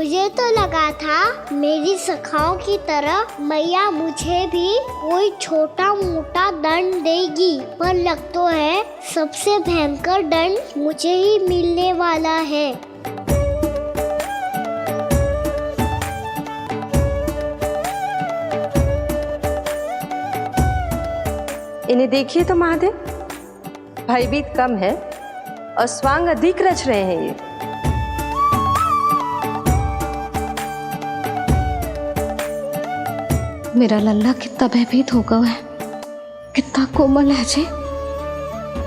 मुझे तो लगा था मेरी सखाओं की तरह मैया मुझे भी कोई छोटा मोटा दंड देगी, पर लग तो है सबसे भयंकर दंड मुझे ही मिलने वाला है। इन्हें देखिए तो महादेव, भयभीत कम है और स्वांग अधिक रच रहे हैं ये। मेरा लल्ला कितना भयभीत होगा है, कितना कोमल है जी।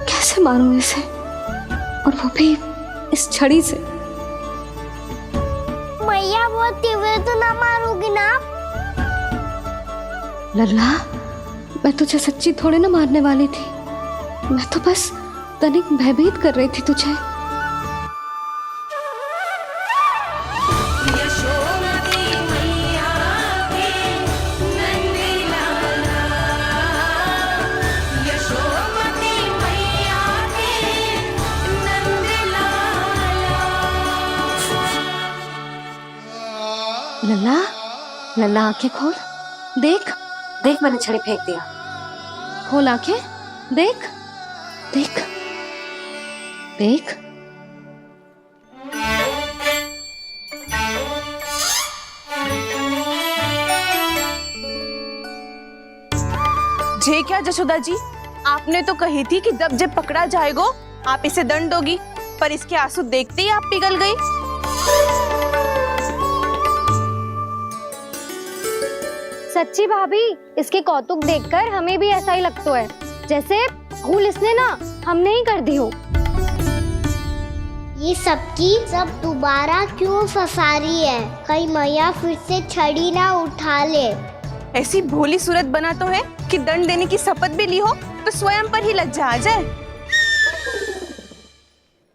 कैसे मारूं इसे, और वो भी इस छड़ी से। मैया बहुत तीव्र तो ना मारोगी ना? लल्ला, मैं तुझे सच्ची थोड़े ना मारने वाली थी, मैं तो बस तनिक भयभीत कर रही थी तुझे। लल्ला, लल्ला आंखें खोल, देख देख मैंने छड़ी फेंक दिया। खोल आंखें, देख देख देख। जे क्या जशोदा जी, आपने तो कही थी कि जब पकड़ा जाएगा आप इसे दंड दोगी, पर इसके आंसू देखते ही आप पिघल गई। सच्ची भाभी, इसके कौतुक देखकर हमें भी ऐसा ही लगता है जैसे भूल इसने ना हमने ही कर दी हो। ये सबकी सब दोबारा क्यों फंसा रही है? कहीं मैया फिर से छड़ी ना उठा ले। ऐसी भोली सूरत बना तो है कि दंड देने की शपथ भी ली हो तो स्वयं पर ही लज्जा आ जाए।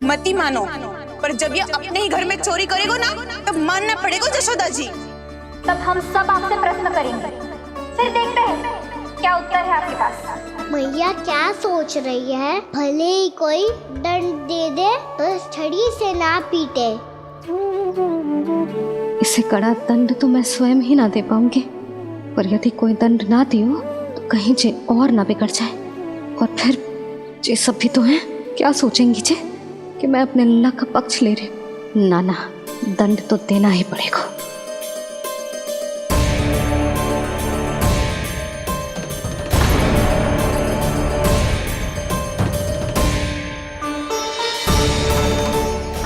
मती मानो, पर जब ये अपने ही घर में चोरी करेगा ना, तब मानना पड़ेगा जशोदा जी। तब हम सब आपसे प्रश्न करेंगे, फिर देखते हैं क्या उत्तर है आपके पास। मैया क्या सोच रही है? भले ही कोई दंड दे दे तो छड़ी से ना पीटे। इसे कड़ा दंड तो मैं स्वयं ही ना दे पाऊंगी, पर यदि कोई दंड ना दियो तो कहीं जे और ना बिगड़ जाए, और फिर जे सब भी तो हैं, क्या सोचेंगी जे कि मैं अपने लल्ला का पक्ष ले रही। ना ना, दंड तो देना ही पड़ेगा।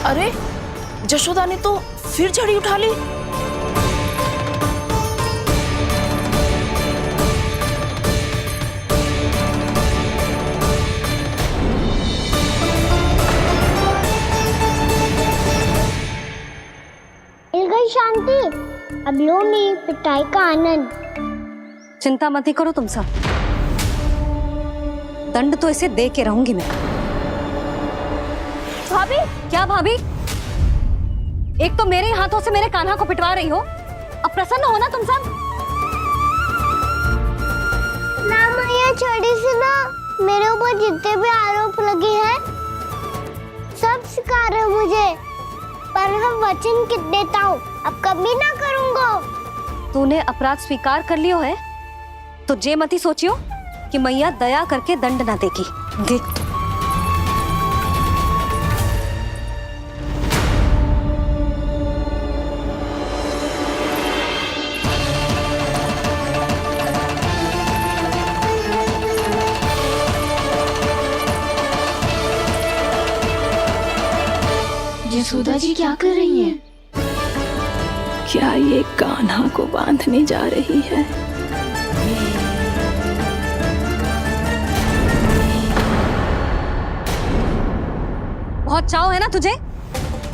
अरे जशोदा ने तो फिर छड़ी उठा ली। मिल गई शांति, अब लो नहीं पिटाई का आनंद। चिंता मत ही करो तुम सब, दंड तो इसे दे के रहूंगी मैं। भाभी, क्या भाभी? एक तो मेरे हाथों से मेरे कान्हा को पिटवा रही हो, अब प्रसन्न हो ना तुम सब? ना मैया, छड़ी से ना मेरे ऊपर जितने भी आरोप लगे हैं सब स्वीकार है मुझे, पर हम वचन देता हूँ अब कभी ना करूँगा। तूने अपराध स्वीकार कर लियो है तो जे मती सोचियो कि मैया दया करके दंड ना देगी। देख यशोदा जी क्या कर रही हैं? क्या ये कान्हा को बांधने जा रही है? बहुत चाव है ना तुझे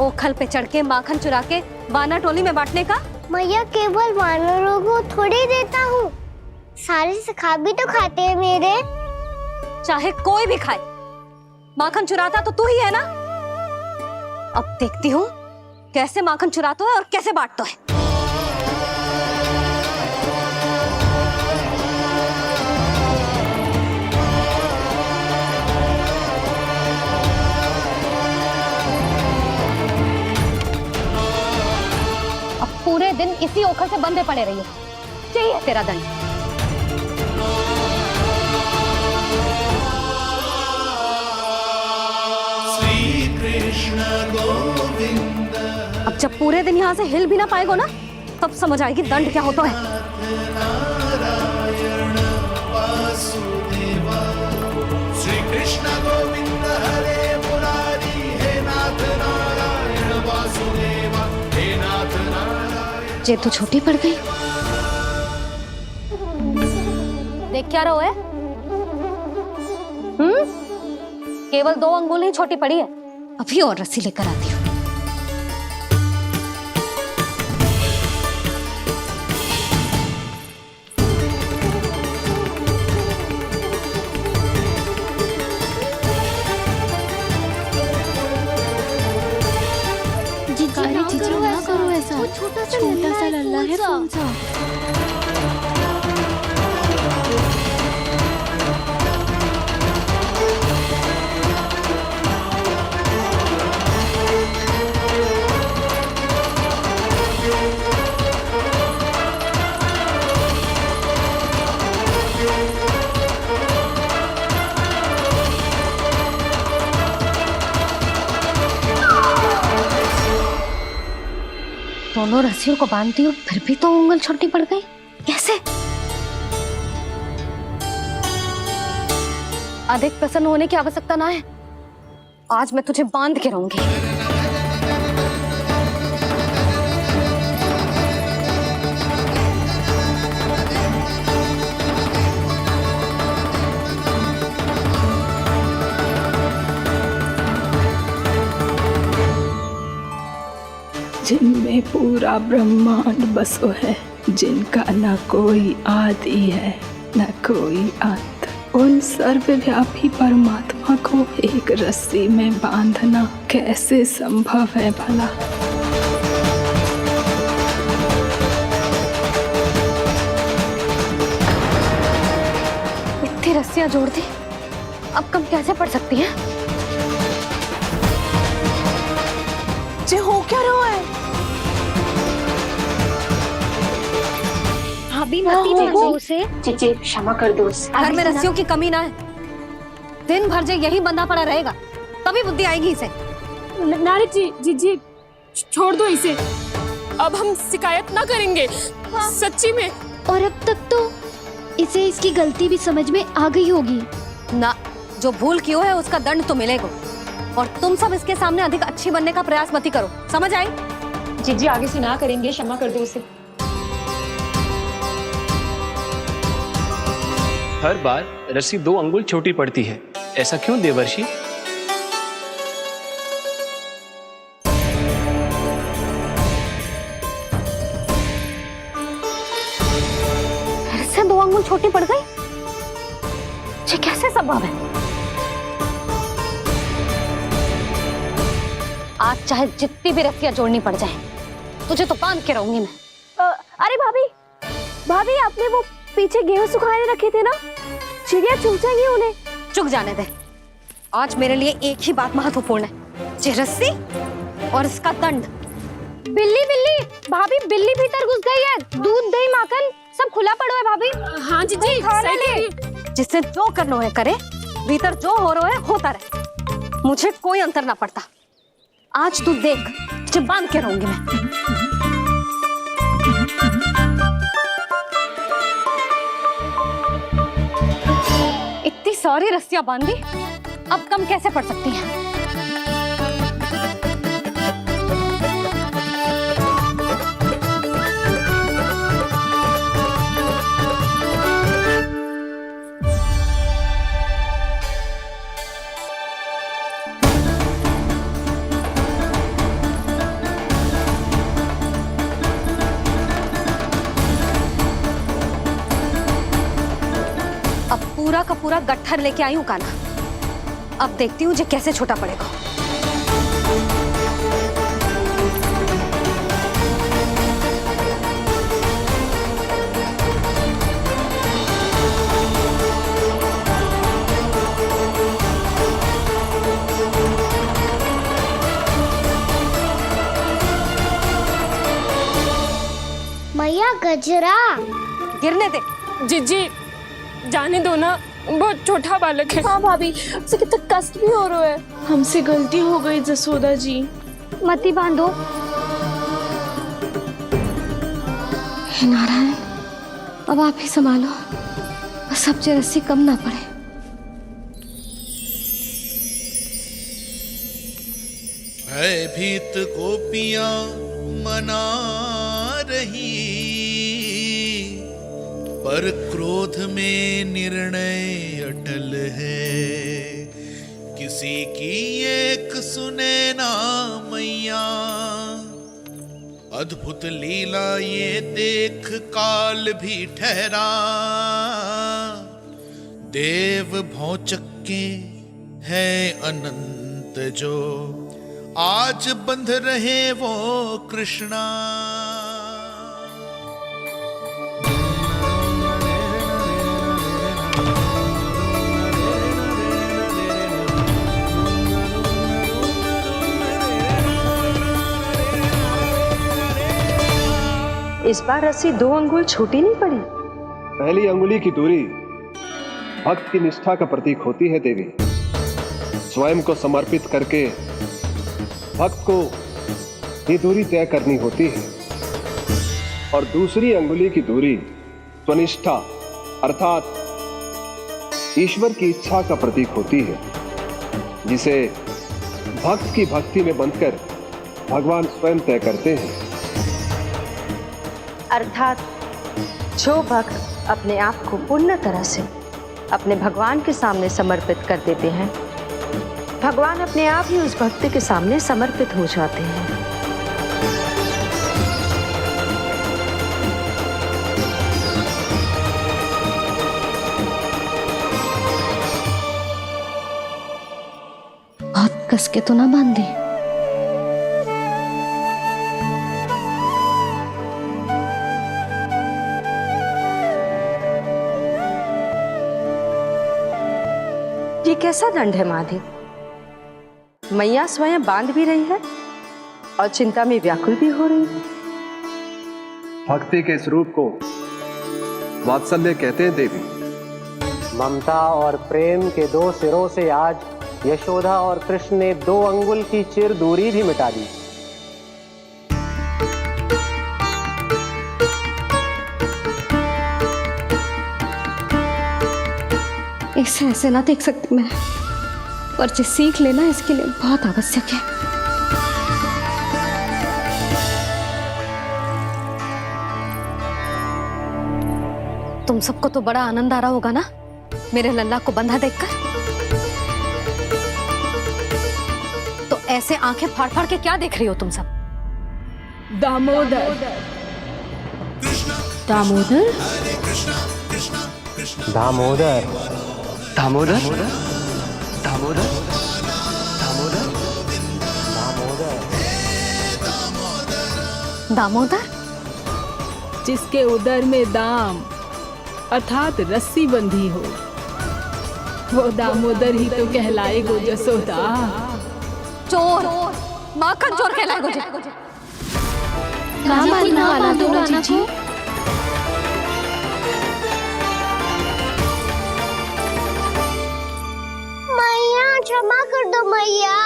ओखल पे चढ़ के माखन चुरा के वाना टोली में बांटने का? मैया, केवल वानरों को थोड़ी देता हूँ, सारे सखा भी तो खाते हैं मेरे। चाहे कोई भी खाए, माखन चुराता तो तू ही है ना। अब देखती हूँ कैसे माखन चुराता है और कैसे बांटता है। दिन इसी ओखर से बंधे पड़े रहिए। चाहिए तेरा दंड। अब जब पूरे दिन यहाँ से हिल भी ना पाएगो ना, तब समझ आएगी दंड क्या होता है। श्री कृष्ण गोविंद हरे मुरारी, हे नाथ नारायण वासुदेवा, हे नाथ नारायण। जे तो छोटी पड़ गई। देख क्या रहो है? केवल 2 अंगुल ही छोटी पड़ी है। अभी और रस्सी लेकर आती हूँ। अरे जीजू ना करो ऐसा, छोटा सा लल्ला है कौन सा। दोनों रस्सियों को बांधती हूँ, फिर भी तो उंगल छोटी पड़ गई। कैसे? अधिक प्रसन्न होने की आवश्यकता ना है। आज मैं तुझे बांध के रहूंगी। जिनमें पूरा ब्रह्मांड बसो है, जिनका न कोई आदि है न कोई अंत, उन सर्वव्यापी परमात्मा को एक रस्सी में बांधना कैसे संभव है भला। इतनी रस्सियां जोड़ दी, अब कम कैसे पड़ सकती हैं? जे हो क्या रहा है? भाभी मती भेजो उसे। चीची क्षमा कर दो उसे। घर में रस्सियों की कमी ना है। दिन भर जो यही बंधा पड़ा रहेगा, तभी बुद्धि आएगी इसे। नारद जी जी जी छोड़ दो इसे। अब हम शिकायत ना करेंगे, सच्ची में। और अब तक तो इसे इसकी गलती भी समझ में आ गई होगी ना। जो भूल की है उसका दंड तो मिलेगा। और तुम सब इसके सामने अधिक अच्छी बनने का प्रयास मत करो, समझ आई? जी आगे से ना करेंगे, क्षमा कर दो उसे। हर बार रस्सी 2 अंगुल छोटी पड़ती है, ऐसा क्यों देवर्षि? फिर से 2 अंगुल छोटी पड़ गई? ये कैसे संभव है? आज चाहे जितनी भी रस्सियां जोड़नी पड़ जाए, तुझे तो बांध के रहूंगी मैं। अरे भाभी, भाभी आपने वो पीछे गेहूं सुखाने रखे थे ना, चिड़िया चुग जाएंगी उन्हें। चुक जाने दे। आज मेरे लिए एक ही बात महत्वपूर्ण है, ये रस्सी और इसका दंड। बिल्ली बिल्ली, भाभी बिल्ली भीतर घुस गई है। दूध दही माखन सब खुला पड़ा है भाभी। हाँ जी सही ले। जिससे जो करना है करे, भीतर जो हो रहा है होता रहे, मुझे कोई अंतर ना पड़ता। आज तू देख, तुझे बांध के रहूंगी मैं। इतनी सारी रस्सियां बांधी, अब कम कैसे पड़ सकती हैं? पूरा का पूरा गट्ठर लेके आई हूँ कान्हा। अब देखती हूँ जे कैसे छोटा पड़ेगा। गजरा। गिरने दे। जीजी जाने दो ना, बहुत छोटा बालक है। हाँ भाभी, उसे कितना कष्ट भी हो रहा है। हमसे गलती हो गई जसोदा जी। मती बांधो। हे नारायण, अब आप ही संभालो, बस अब जे रस्सी कम ना पड़े। भयभीत गोपियां मना रही, पर क्रोध में निर्णय अटल है। किसी की एक सुने ना मैया, अद्भुत लीला ये देख काल भी ठहरा। देव भौचक्के है अनंत जो, आज बंध रहे वो कृष्णा। इस बार रस्सी 2 अंगुल छोटी नहीं पड़ी। पहली अंगुली की दूरी भक्त की निष्ठा का प्रतीक होती है देवी। स्वयं को समर्पित करके भक्त को ये दूरी तय करनी होती है। और दूसरी अंगुली की दूरी स्वनिष्ठा अर्थात ईश्वर की इच्छा का प्रतीक होती है, जिसे भक्त की भक्ति में बंधकर भगवान स्वयं तय करते हैं। अर्थात जो भक्त अपने आप को पूर्ण तरह से अपने भगवान के सामने समर्पित कर देते हैं, भगवान अपने आप ही उस भक्त के सामने समर्पित हो जाते हैं। बहुत कस के तो ना बांधी। ये कैसा दंड है माधे? मैया स्वयं बांध भी रही है और चिंता में व्याकुल भी हो रही है। भक्ति के स्वरूप को वात्सल्य कहते हैं देवी। ममता और प्रेम के 2 सिरों से आज यशोदा और कृष्ण ने 2 अंगुल की चिर दूरी भी मिटा दी। इसे ऐसे ना देख सकती मैं, पर जो सीख लेना इसके लिए बहुत आवश्यक है। तुम सबको तो बड़ा आनंद आ रहा होगा ना मेरे लल्ला को बंधा देखकर। तो ऐसे आंखें फाड़ फाड़ के क्या देख रही हो तुम सब? दामोदर। दामोदर। दामोदर। दामोदर दामोदर दामोदर दामोदर, जिसके उदर में दाम अर्थात रस्सी बंधी हो, वो दामोदर ही तो कहलाएगो जसोदा। चोर, माखन चोर कहलाएगो जी। ना मारना वाला तो जीजी। मैया क्षमा कर दो मैया।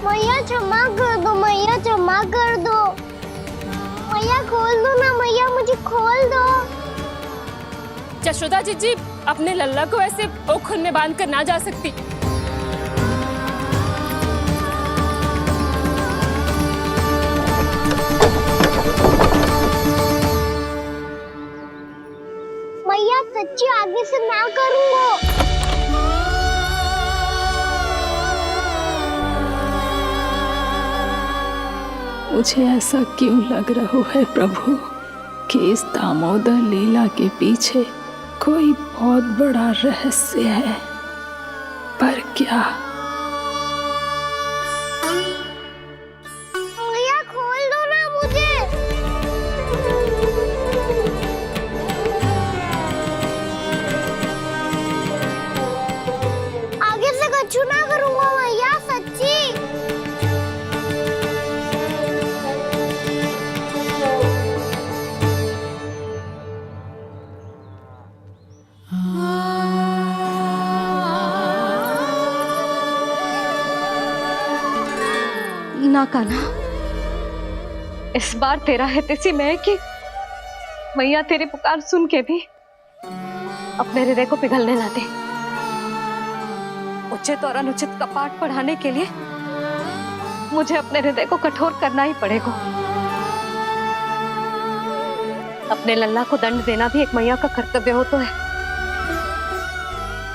मैया क्षमा कर दो, मैया क्षमा कर दो। मैया खोल दो ना मैया, मुझे खोल दो। यशोदा जीजी अपने लल्ला को ऐसे ओखुन में बांध कर ना जा सकती। मैया सच्ची आगे से ना करूंगा। मुझे ऐसा क्यों लग रहा है प्रभु कि इस दामोदर लीला के पीछे कोई बहुत बड़ा रहस्य है, पर क्या? मैया खोल दो ना मुझे। आगे से कछु ना करूंगा मैया, सच्ची। ना कान्हा, इस बार तेरा हितैषी मैं कि मैया तेरी पुकार सुन के भी अपने हृदय को पिघलने ना दे। उचित और अनुचित का पाठ पढ़ाने के लिए मुझे अपने हृदय को कठोर करना ही पड़ेगा। अपने लल्ला को दंड देना भी एक मैया का कर्तव्य हो तो है,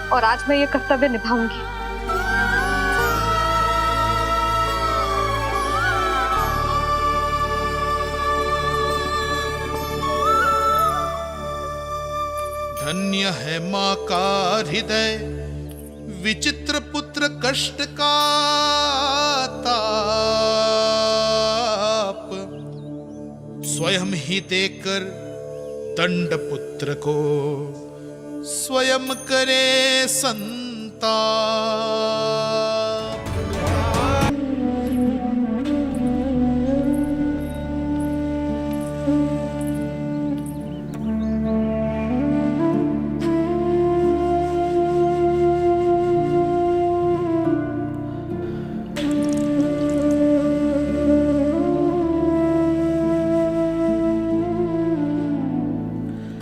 और आज मैं ये कर्तव्य निभाऊंगी। धन्य है माँ का हृदय, विचित्र पुत्र कष्ट का ताप, स्वयं ही देकर दंड पुत्र को स्वयं करे संताप।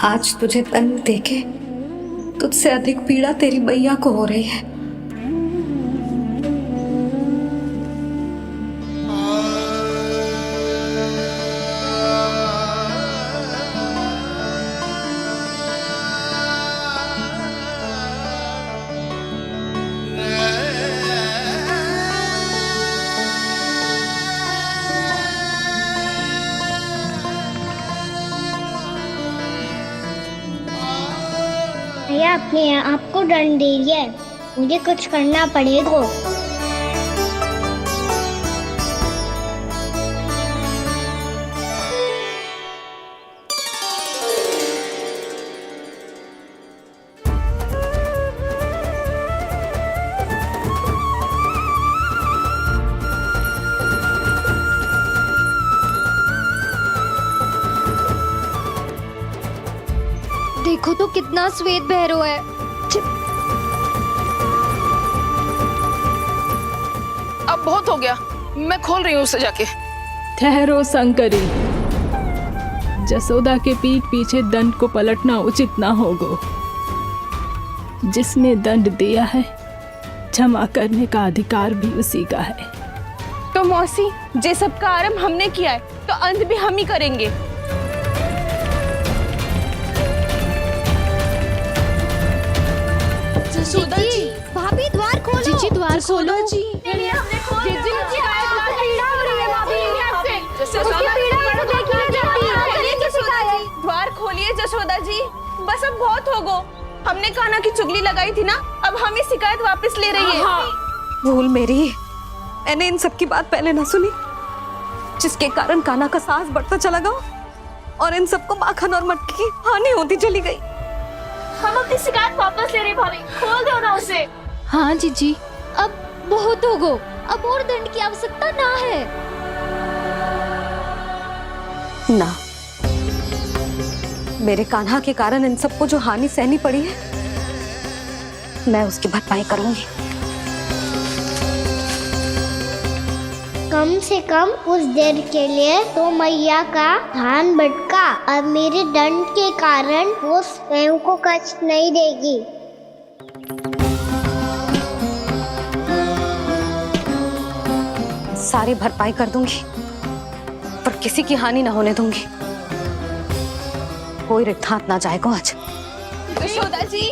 आज तुझे दंड देके तुझसे अधिक पीड़ा तेरी मैया को हो रही है। भैया अपने आप को दंड दे रही है, मुझे कुछ करना पड़ेगा। देखो तो कितना श्वेत भैरव है। अब बहुत हो गया, मैं खोल रही हूँ उसे जाके। ठहरो शंकरी, जसोदा के पीठ पीछे दंड को पलटना उचित ना होगा। जिसने दंड दिया है क्षमा करने का अधिकार भी उसी का है। तो मौसी, जे सब का आरंभ हमने किया है तो अंत भी हम ही करेंगे। जसोदा जी, भाभी द्वार खोलो। जीजी द्वार खोलो। जी द्वार खोलिए जसोदा जी, बस अब बहुत हो गो। हमने कान्हा की चुगली लगाई थी ना, अब हम ही शिकायत वापस ले रही है। भूल मेरी, मैंने इन सब की बात पहले ना सुनी, जिसके कारण कान्हा का साहस बढ़ता चला गया और इन सबको माखन और मटकी की हानि होती चली गई। हम अपनी शिकायत वापस ले रहे भाभी, खोल दो ना उसे। हाँ जीजी, अब बहुत हो गो, अब और दंड की आवश्यकता ना है। ना, मेरे कान्हा के कारण इन सबको जो हानि सहनी पड़ी है, मैं उसकी भरपाई करूंगी। कम से कम उस देर के लिए तो मैया का ध्यान भटका, अब मेरे दंड के कारण वो स्वयं को कष्ट नहीं देगी। सारी भरपाई कर दूंगी, पर किसी की हानि ना होने दूंगी। कोई रिक्त हाथ ना जाएगा आज। जसोदा जी,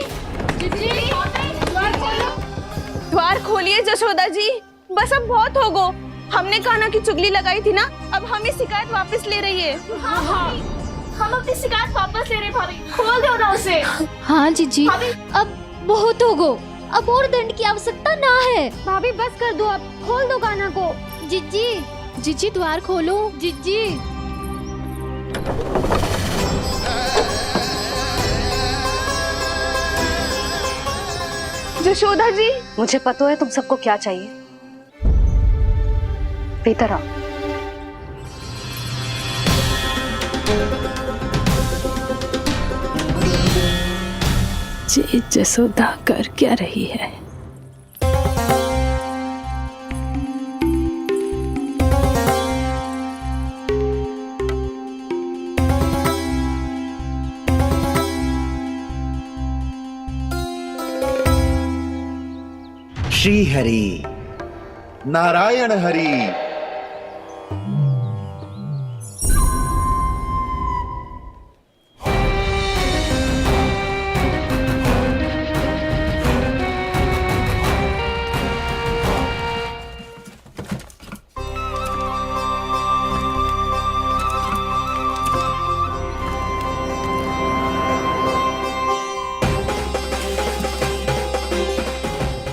द्वार खोलिए जसोदा जी, बस अब बहुत हो गो। हमने कान्हा की चुगली लगाई थी ना, अब हम ही शिकायत वापस ले रही है। हम अपनी शिकायत वापस ले रहे भाभी, खोल दो ना उसे। हाँ जीजी, अब बहुत हो गो, अब और दंड की आवश्यकता ना है। भाभी बस कर दो, अब खोल दो कान्हा को। जीजी, जीजी द्वार खोलो। जीजी, जशोदा जी, मुझे पता है तुम सबको क्या चाहिए। भीतर आओ। जी जसोदा कर क्या रही है? श्री हरि, नारायण हरि।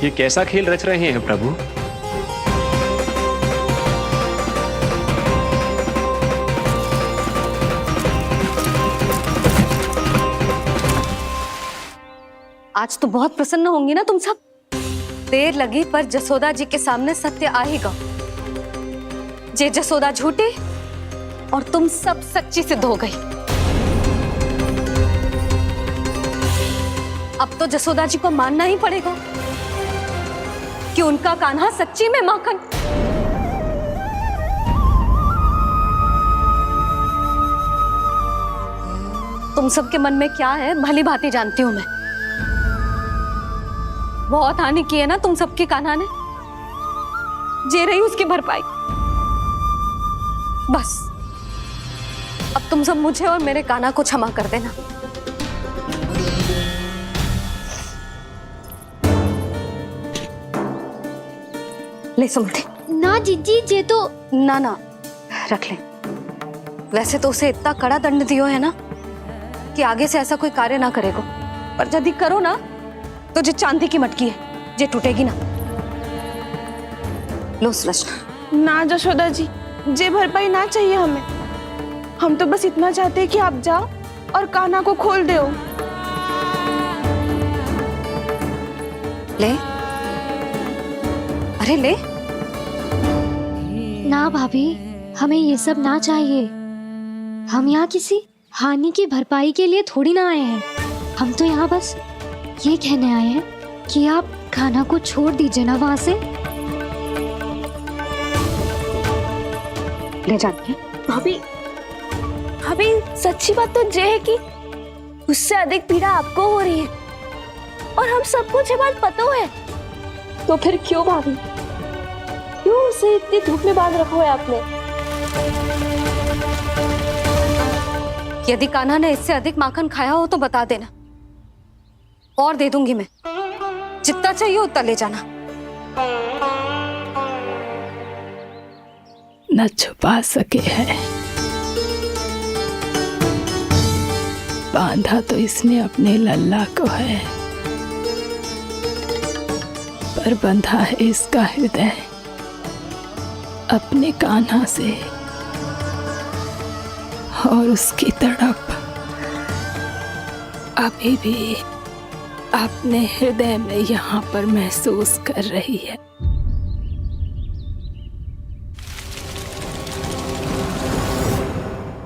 ये कैसा खेल रच रहे हैं प्रभु? आज तो बहुत प्रसन्न होंगी ना तुम सब। देर लगी पर जसोदा जी के सामने सत्य आएगा। जे जसोदा झूठी और तुम सब सच्ची सिद्ध हो गई। अब तो जसोदा जी को मानना ही पड़ेगा कि उनका कान्हा सच्ची में माखन। तुम सबके मन में क्या है भली भांति जानती हूं मैं। बहुत हानि की है ना तुम सबके कान्हा ने, जे रही उसकी भरपाई। बस अब तुम सब मुझे और मेरे कान्हा को क्षमा कर देना। ले सुमति। ना जीजी, जे तो ना ना रख ले। वैसे तो उसे इतना कड़ा दंड दियो है ना कि आगे से ऐसा कोई कार्य ना करेगा, पर यदि करो ना तो जे चांदी की मटकी है जे टूटेगी ना। लो सुलक्षणा। ना जशोदा जी, जे भरपाई ना चाहिए हमें। हम तो बस इतना चाहते हैं कि आप जाओ और कान्हा को खोल दो। ले, अरे ले। ना भाभी, हमें ये सब ना चाहिए। हम यहाँ किसी हानि की भरपाई के लिए थोड़ी ना आए हैं। हम तो यहाँ बस ये कहने आए हैं कि आप कान्हा को छोड़ दीजिए ना वहां से। ले जाती है। भाभी, भाभी सच्ची बात तो ये है कि उससे अधिक पीड़ा आपको हो रही है और हम सबको ये बात पता है। तो फिर क्यों भाभी, क्यों उसे इतनी धूप में बांध रखा है आपने? यदि कान्हा ने इससे अधिक माखन खाया हो तो बता देना, और दे दूंगी मैं। जितना चाहिए उतना ले जाना। न छुपा सके है, बांधा तो इसने अपने लल्ला को है, पर बंधा है इसका हृदय अपने कान्हा से। और उसकी तड़प अभी भी अपने हृदय में यहाँ पर महसूस कर रही है।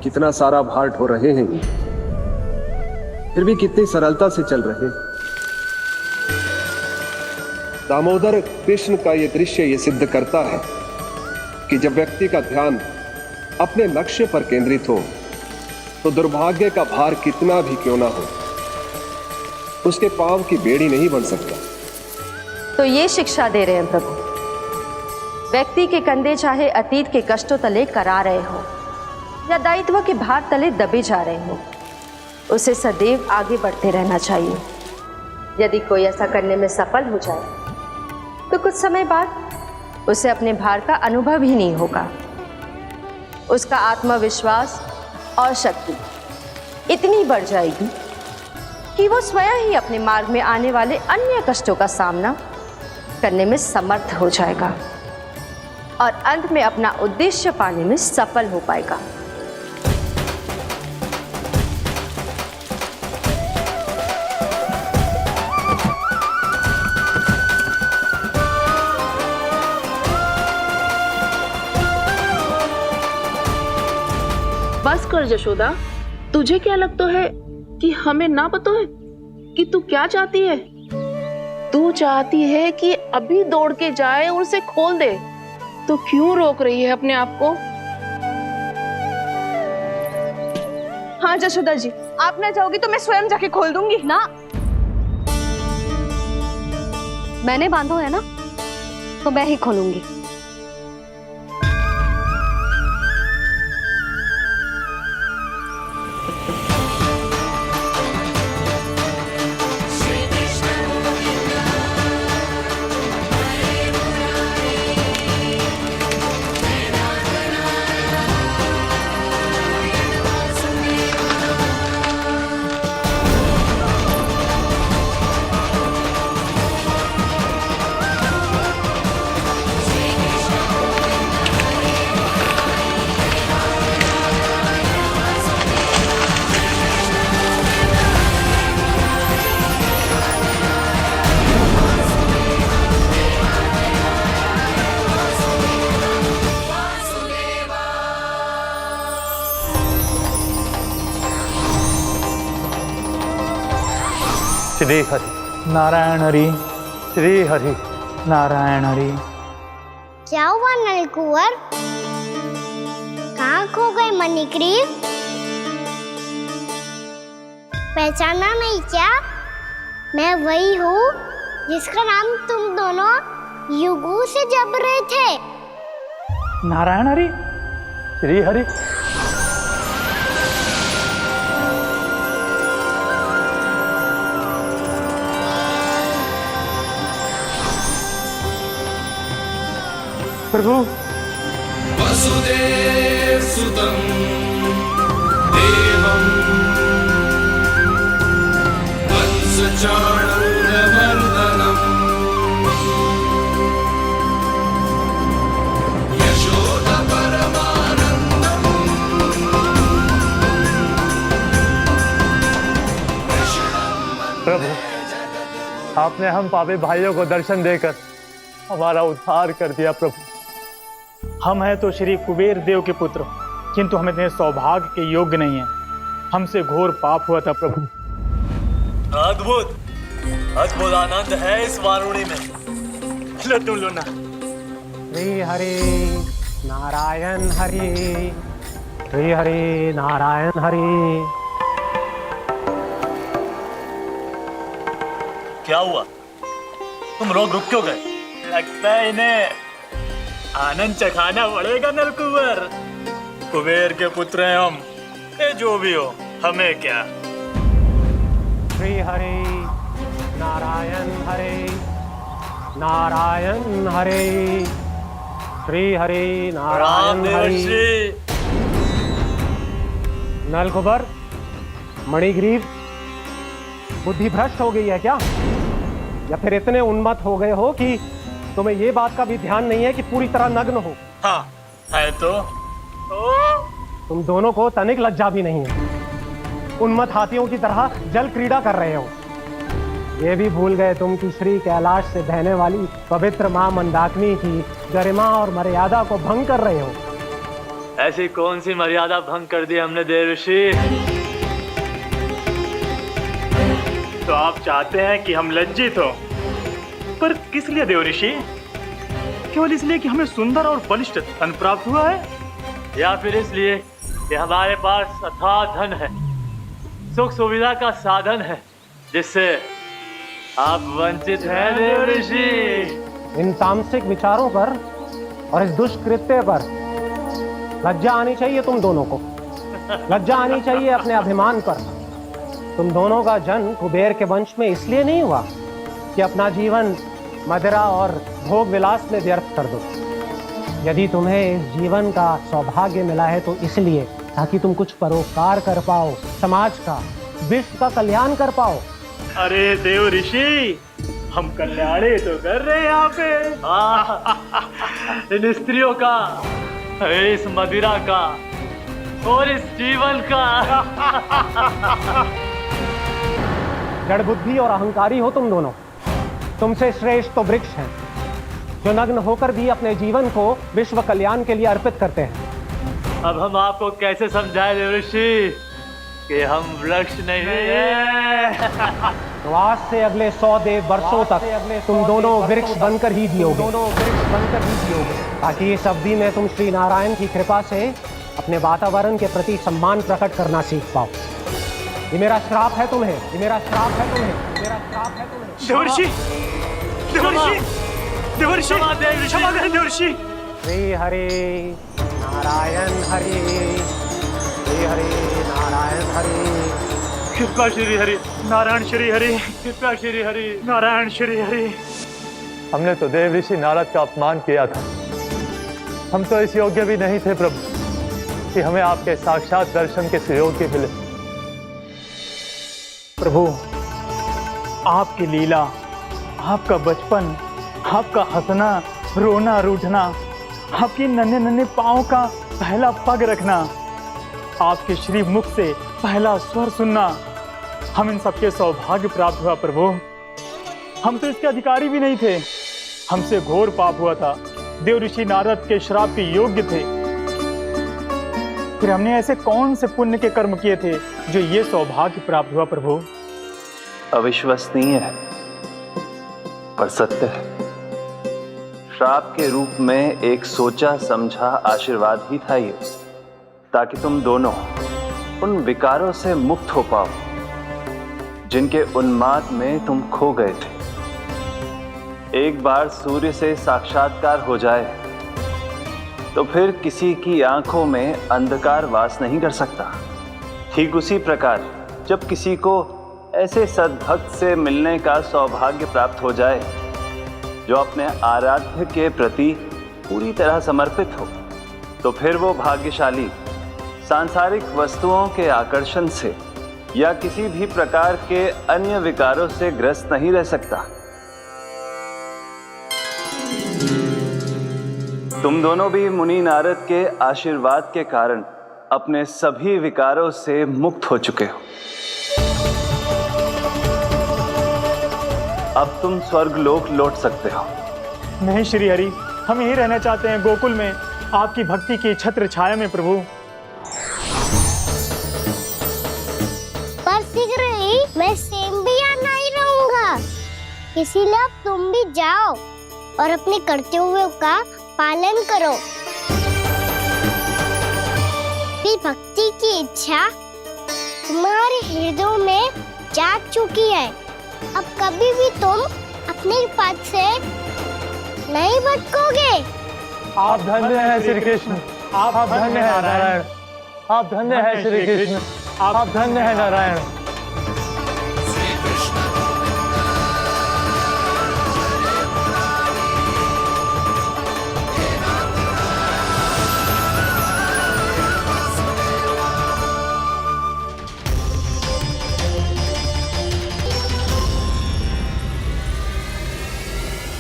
कितना सारा भार ढो रहे हैं, फिर भी कितनी सरलता से चल रहे हैं। दामोदर कृष्ण का यह दृश्य ये सिद्ध करता है कि जब व्यक्ति का ध्यान अपने लक्ष्य पर केंद्रित हो तो दुर्भाग्य का भार कितना भी क्यों ना हो, उसके पांव की बेड़ी नहीं बन सकता। तो ये शिक्षा दे रहे हैं प्रभु। व्यक्ति के कंधे चाहे अतीत के कष्टों तले करा रहे हो या दायित्व के भार तले दबे जा रहे हो, उसे सदैव आगे बढ़ते रहना चाहिए। यदि कोई ऐसा करने में सफल हो जाए तो कुछ समय बाद उसे अपने भार का अनुभव ही नहीं होगा। उसका आत्मविश्वास और शक्ति इतनी बढ़ जाएगी कि वो स्वयं ही अपने मार्ग में आने वाले अन्य कष्टों का सामना करने में समर्थ हो जाएगा और अंत में अपना उद्देश्य पाने में सफल हो पाएगा। बस कर जशोदा, तुझे क्या लगता है कि हमें ना पता है कि तू क्या चाहती है? तू चाहती है कि अभी दौड़ के जाए और उसे खोल दे, तो क्यों रोक रही है अपने आप को? हाँ जशोदा जी, आप ना जाओगी तो मैं स्वयं जाके खोल दूंगी। ना, मैंने बांधो है ना, तो मैं ही खोलूंगी। श्री हरि नारायण हरि, श्री हरि नारायण हरि। क्या हुआ नलकुंवर? कहाँ खो गए मणिग्रीव? पहचाना नहीं क्या? मैं वही हूँ जिसका नाम तुम दोनों युगों से जप रहे थे। नारायण हरि, श्री हरि। प्रभु वसुदेव सुतं देवं वंशचाणूरमर्दनम् यशोदा परमानन्दम् प्रभु, आपने हम पापी भाइयों को दर्शन देकर हमारा उद्धार कर दिया। प्रभु, हम हैं तो श्री कुबेर देव के पुत्र, किंतु हम इतने सौभाग्य के योग्य नहीं हैं। हमसे घोर पाप हुआ था प्रभु। अद्भुत अद्भुत आनंद है इस वारुणी में। लो तुम लो ना। श्री हरि नारायण हरि, श्री हरि नारायण हरि। क्या हुआ? तुम रुक क्यों गए? लगता है इन्हें आनंद चखाना पड़ेगा नलकुंवर। कुबेर के पुत्र हैं हम, ये जो भी हो हमें क्या। श्री हरि नारायण हरि, नारायण हरि, श्री हरि नारायण हरि। नलकुंवर, मणिग्रीव, बुद्धि भ्रष्ट हो गई है क्या? या फिर इतने उन्मत्त हो गए हो कि तुम्हें ये बात का भी ध्यान नहीं है कि पूरी तरह नग्न हो? हाँ है तो। तुम दोनों को तनिक लज्जा भी नहीं है। उन्मत्त हाथियों की तरह जल क्रीड़ा कर रहे हो। ये भी भूल गए तुम कि श्री कैलाश से बहने वाली पवित्र मां मंदाकिनी की गरिमा और मर्यादा को भंग कर रहे हो। ऐसी कौन सी मर्यादा भंग कर दी हमने देवर्षि? तो आप चाहते हैं कि हम लज्जित हो, पर किस लिए देवर्षि? केवल इसलिए कि हमें सुंदर और बलिष्ठ धन प्राप्त हुआ है, या फिर इसलिए कि हमारे पास अथाह धन है, सुख सुविधा का साधन है, जिससे आप वंचित हैं देवर्षि? इन तामसिक विचारों पर और इस दुष्कृत्य पर लज्जा आनी चाहिए तुम दोनों को। लज्जा आनी चाहिए अपने अभिमान पर। तुम दोनों का जन्म कुबेर के वंश में इसलिए नहीं हुआ कि अपना जीवन मदिरा और भोग विलास में व्यर्थ कर दो। यदि तुम्हें इस जीवन का सौभाग्य मिला है तो इसलिए ताकि तुम कुछ परोपकार कर पाओ, समाज का, विश्व का कल्याण कर पाओ। अरे देव ऋषि, हम कल्याण ही तो कर रहे हैं यहाँ पे। इन स्त्रियों का, इस मदिरा का और इस जीवन का। जड़ बुद्धि और अहंकारी हो तुम दोनों। तुमसे श्रेष्ठ तो वृक्ष हैं, जो नग्न होकर भी अपने जीवन को विश्व कल्याण के लिए अर्पित करते हैं। अब हम आपको कैसे समझाएं देवर्षि कि हम वृक्ष नहीं हैं? तो आज से अगले 100 वर्षों तक तुम दोनों वृक्ष बनकर ही जियोगे, ताकि इस अवधि में तुम श्री नारायण की कृपा से अपने वातावरण के प्रति सम्मान प्रकट करना सीख पाओ। ये मेरा श्राप है तुम्हें, ये मेरा श्राप है तुम्हें, ये मेरा श्राप है तुम्हें। देवर्षि, देवर्षि, देवर्षि क्षमा दें देवर्षि। श्री हरि नारायण हरि, श्री हरि नारायण हरि। कृपा श्री हरि नारायण श्री हरि, कृपा श्री हरि नारायण श्री हरि। हमने तो देव ऋषि नारद का अपमान किया था। हम तो इस योग्य भी नहीं थे प्रभु कि हमें आपके साक्षात दर्शन के सुयोग्य मिले। प्रभु, आपकी लीला, आपका बचपन, आपका हंसना, रोना, रूठना, आपकी नन्हे नन्हे पाँव का पहला पग रखना, आपके श्री मुख से पहला स्वर सुनना, हम इन सबके सौभाग्य प्राप्त हुआ प्रभु। हम तो इसके अधिकारी भी नहीं थे। हमसे घोर पाप हुआ था, देव ऋषि नारद के श्राप के योग्य थे। फिर हमने ऐसे कौन से पुण्य के कर्म किए थे जो ये सौभाग्य प्राप्त हुआ प्रभु? अविश्वसनीय है पर सत्य है। श्राप के रूप में एक सोचा समझा आशीर्वाद ही था ये, ताकि तुम दोनों उन विकारों से मुक्त हो पाओ जिनके उन्माद में तुम खो गए थे। एक बार सूर्य से साक्षात्कार हो जाए तो फिर किसी की आंखों में अंधकार वास नहीं कर सकता। ठीक उसी प्रकार जब किसी को ऐसे सद्भक्त से मिलने का सौभाग्य प्राप्त हो जाए जो अपने आराध्य के प्रति पूरी तरह समर्पित हो, तो फिर वो भाग्यशाली सांसारिक वस्तुओं के आकर्षण से या किसी भी प्रकार के अन्य विकारों से ग्रस्त नहीं रह सकता। तुम दोनों भी मुनि नारद के आशीर्वाद के कारण अपने सभी विकारों से मुक्त हो चुके हो। अब तुम स्वर्गलोक लौट सकते हो। नहीं श्री हरि, हम यहीं रहना चाहते हैं, गोकुल में, आपकी भक्ति की छत्र छाया में प्रभु। पर शीघ्र ही मैं सेम्बिया नहीं रहूंगा, इसीलिए अब तुम भी जाओ और अपने कर्तव्यों का पालन करो। मेरी भक्ति की इच्छा तुम्हारे हृदय में जाग चुकी है। अब कभी भी तुम अपने पद से नहीं भटकोगे। आप धन्य हैं श्री कृष्ण, आप धन्य हैं नारायण, आप धन्य हैं श्री कृष्ण, आप धन्य हैं नारायण।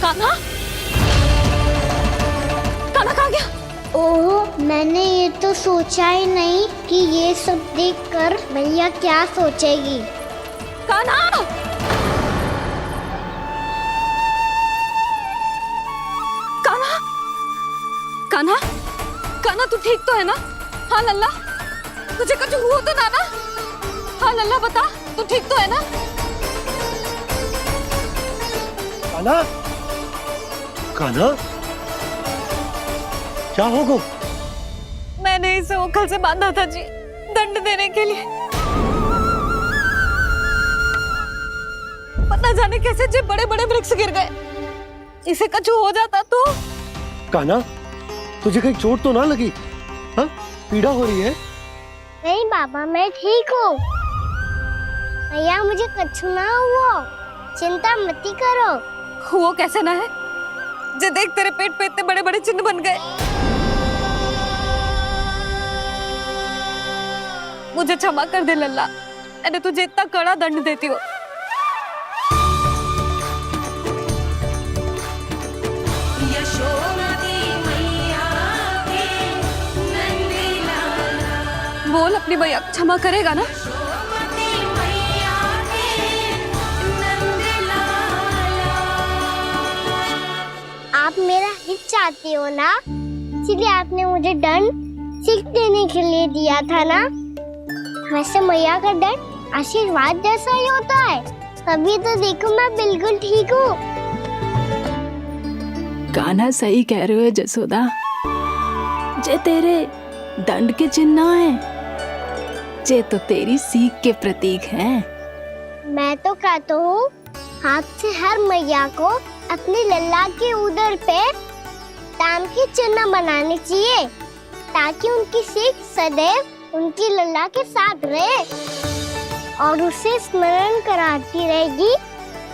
कान्हा? कान्हा कहाँ गया? ओह, मैंने ये तो सोचा ही नहीं कि ये सब देखकर मैया क्या सोचेगी। कान्हा! कान्हा! कान्हा? कान्हा तू ठीक तो है ना? हाँ लल्ला, तुझे कुछ हुआ तो ना? हाँ लल्ला बता, तू ठीक तो है ना? कान्हा, कान्हा, क्या होगा? मैंने इसे ओखल से बांधा था जी, दंड देने के लिए। पर न जाने कैसे जी बड़े बड़े वृक्ष गिर गए। इसे कुछ हो जाता तो? कान्हा, तुझे कहीं चोट तो ना लगी? हाँ, पीड़ा हो रही है? नहीं बाबा, मैं ठीक हूँ। भैया मुझे कुछ ना हुआ, चिंता मत करो। वो कैसे ना है? जे देख तेरे पेट पे इतने बड़े बड़े चिन्ह बन गए। मुझे क्षमा कर दे लल्ला, मैंने तुझे इतना कड़ा दंड देती हो। बोल अपनी भैया क्षमा करेगा ना? आप मेरा हित चाहते हो ना, इसलिए आपने मुझे दंड सीख देने के लिए दिया था ना। वैसे मैया का दंड आशीर्वाद जैसा ही होता है, तभी तो देखो मैं बिल्कुल ठीक हूँ। कान्हा सही कह रहे हो जसोदा, जे तेरे दंड के चिन्ह है, जे तो तेरी सीख के प्रतीक हैं। मैं तो कहता हूँ हाथ से हर मैया को अपनी लल्ला के उदर पे ताम की चिन्ह बनानी चाहिए ताकि उनकी सीख सदैव उनकी लल्ला के साथ रहे और उसे स्मरण कराती रहेगी।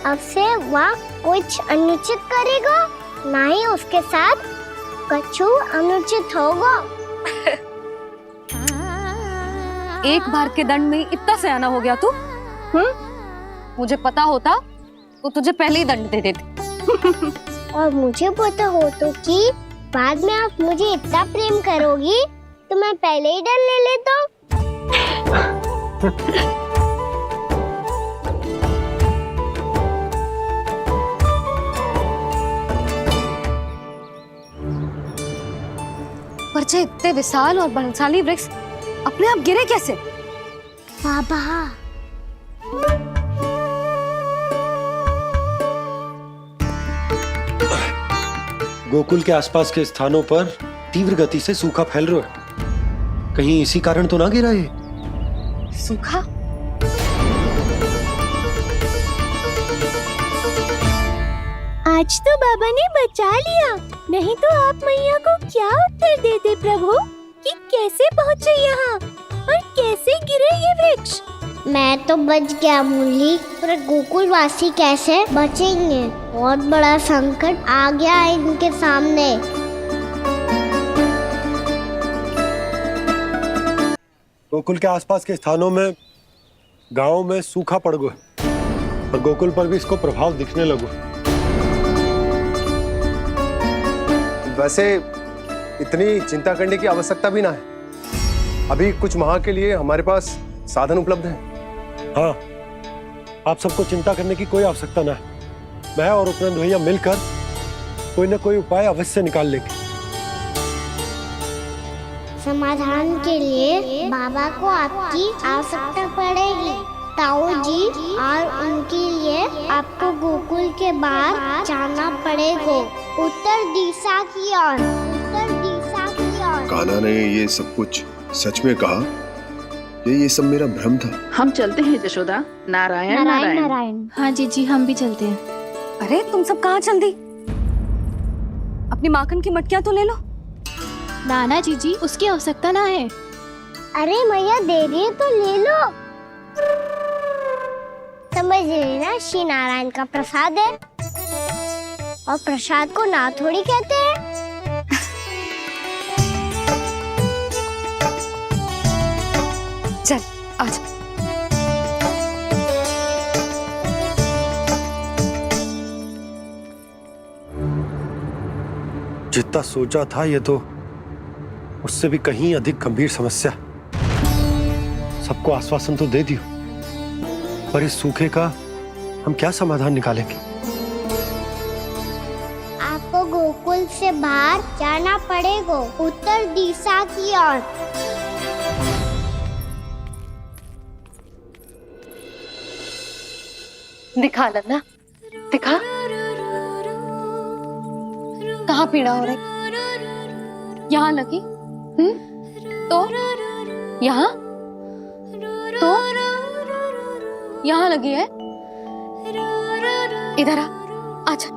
अब से वह कुछ अनुचित करेगा, ना ही उसके साथ कछु अनुचित होगा। एक बार के दंड में इतना सयाना हो गया तू? मुझे पता होता तो तुझे पहले ही दंड दे देती। और मुझे पता हो तो कि बाद में आप मुझे इतना प्रेम करोगी तो मैं पहले ही दंड ले लेता। पर जे इतने विशाल और बलशाली वृक्ष अपने आप गिरे कैसे? बाबा गोकुल के आसपास के स्थानों पर तीव्र गति से सूखा फैल रहा है। कहीं इसी कारण तो ना गिरा ये? सूखा? आज तो बाबा ने बचा लिया, नहीं तो आप मैया को क्या उत्तर देते प्रभु कि कैसे पहुँचे यहाँ और कैसे गिरे ये वृक्ष? मैं तो बच गया मुरली, पर गोकुलवासी कैसे बचेंगे? बहुत बड़ा संकट आ गया है इनके सामने। गोकुल के आसपास के स्थानों में, गांवों में सूखा पड़ गया और गोकुल पर भी इसको प्रभाव दिखने लगा। वैसे इतनी चिंता करने की आवश्यकता भी ना है। अभी कुछ माह के लिए हमारे पास साधन उपलब्ध है। हाँ, आप सबको चिंता करने की कोई आवश्यकता ना है। मैं और उपनंद भैया मिलकर कोई ना कोई उपाय अवश्य निकाल लेंगे। समाधान के लिए बाबा को आपकी आवश्यकता पड़ेगी। ताऊ जी और उनके लिए आपको गोकुल के बाहर जाना पड़ेगा, उत्तर दिशा की ओर। उत्तर दिशा की ओर। कान्हा ने ये सब कुछ सच में कहा? ये सब मेरा भ्रम था। हम चलते हैं जशोदा। नारायण नारायण नारायण। हाँ जी हम भी चलते हैं। अरे तुम सब कहाँ चल दी? अपनी माखन की मटकियाँ तो ले लो। नाना जी उसकी आवश्यकता ना है। अरे मैया दे रही है तो ले लो। समझ लेना, श्री नारायण का प्रसाद है और प्रसाद को ना थोड़ी कहते हैं। चल आजा। जितना सोचा था ये तो उससे भी कहीं अधिक गंभीर समस्या। सबको आश्वासन तो दे दियो, पर इस सूखे का हम क्या समाधान निकालेंगे? आपको गोकुल से बाहर जाना पड़ेगा, उत्तर दिशा की ओर। दिखा लल्ला, दिखा। कहाँ पीड़ा हो रही? यहाँ लगी? तो यहाँ? तो यहाँ लगी है? इधर आ, आजा।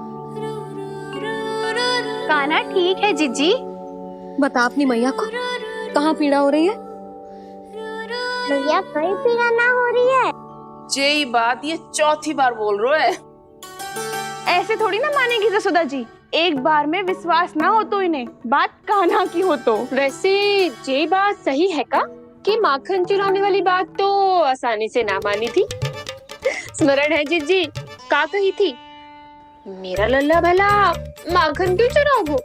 कान्हा ठीक है जीजी। बता अपनी मैया को कहाँ पीड़ा हो रही है? मैया कहीं पीड़ा ना हो रही है। ये बात ये चौथी बार बोल रहे है। ऐसे थोड़ी ना मानेगी जसोदा जी। एक बार में विश्वास ना हो तो इन्हें, बात कान्हा की हो तो। वैसे ये बात सही है का कि माखन चुराने वाली बात तो आसानी से ना मानी थी। स्मरण है जीजी का कही थी, मेरा लल्ला भला माखन क्यों चुराओगो?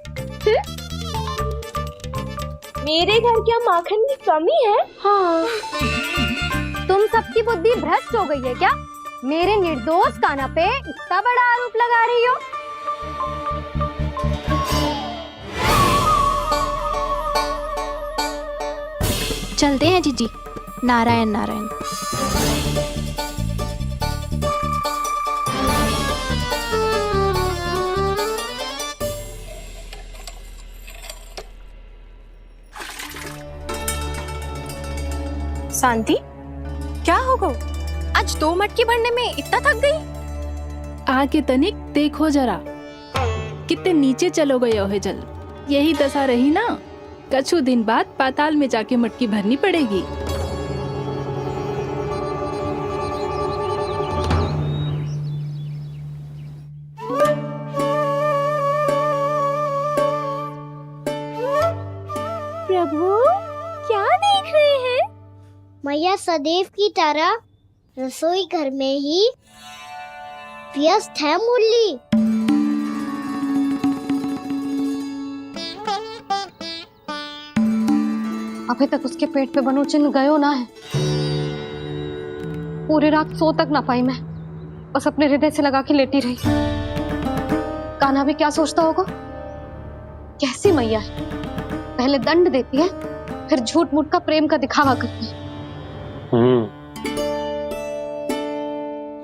मेरे घर क्या माखन की कमी है? हाँ। तुम सबकी बुद्धि भ्रष्ट हो गई है क्या? मेरे निर्दोष कान्हा पे इतना बड़ा आरोप लगा रही हो? चलते हैं जीजी। नारायण नारायण। शांति, क्या हो गो? आज 2 मटकी भरने में इतना थक गई? आके तनिक देखो जरा, कितने नीचे चलो गए हो जल। यही दशा रही ना, कछु दिन बाद पाताल में जाके मटकी भरनी पड़ेगी। प्रभु क्या देख रहे हैं? मैया सदैव की तरह रसोई घर में ही व्यस्त है मुरली। अभी तक उसके पेट पे बनो चिन्ह गयो ना है। पूरी रात सो तक ना पाई मैं, बस अपने हृदय से लगा के लेटी रही। कान्हा भी क्या सोचता होगा, कैसी मैया है, पहले दंड देती है फिर झूठ मूठ का प्रेम का दिखावा करती है।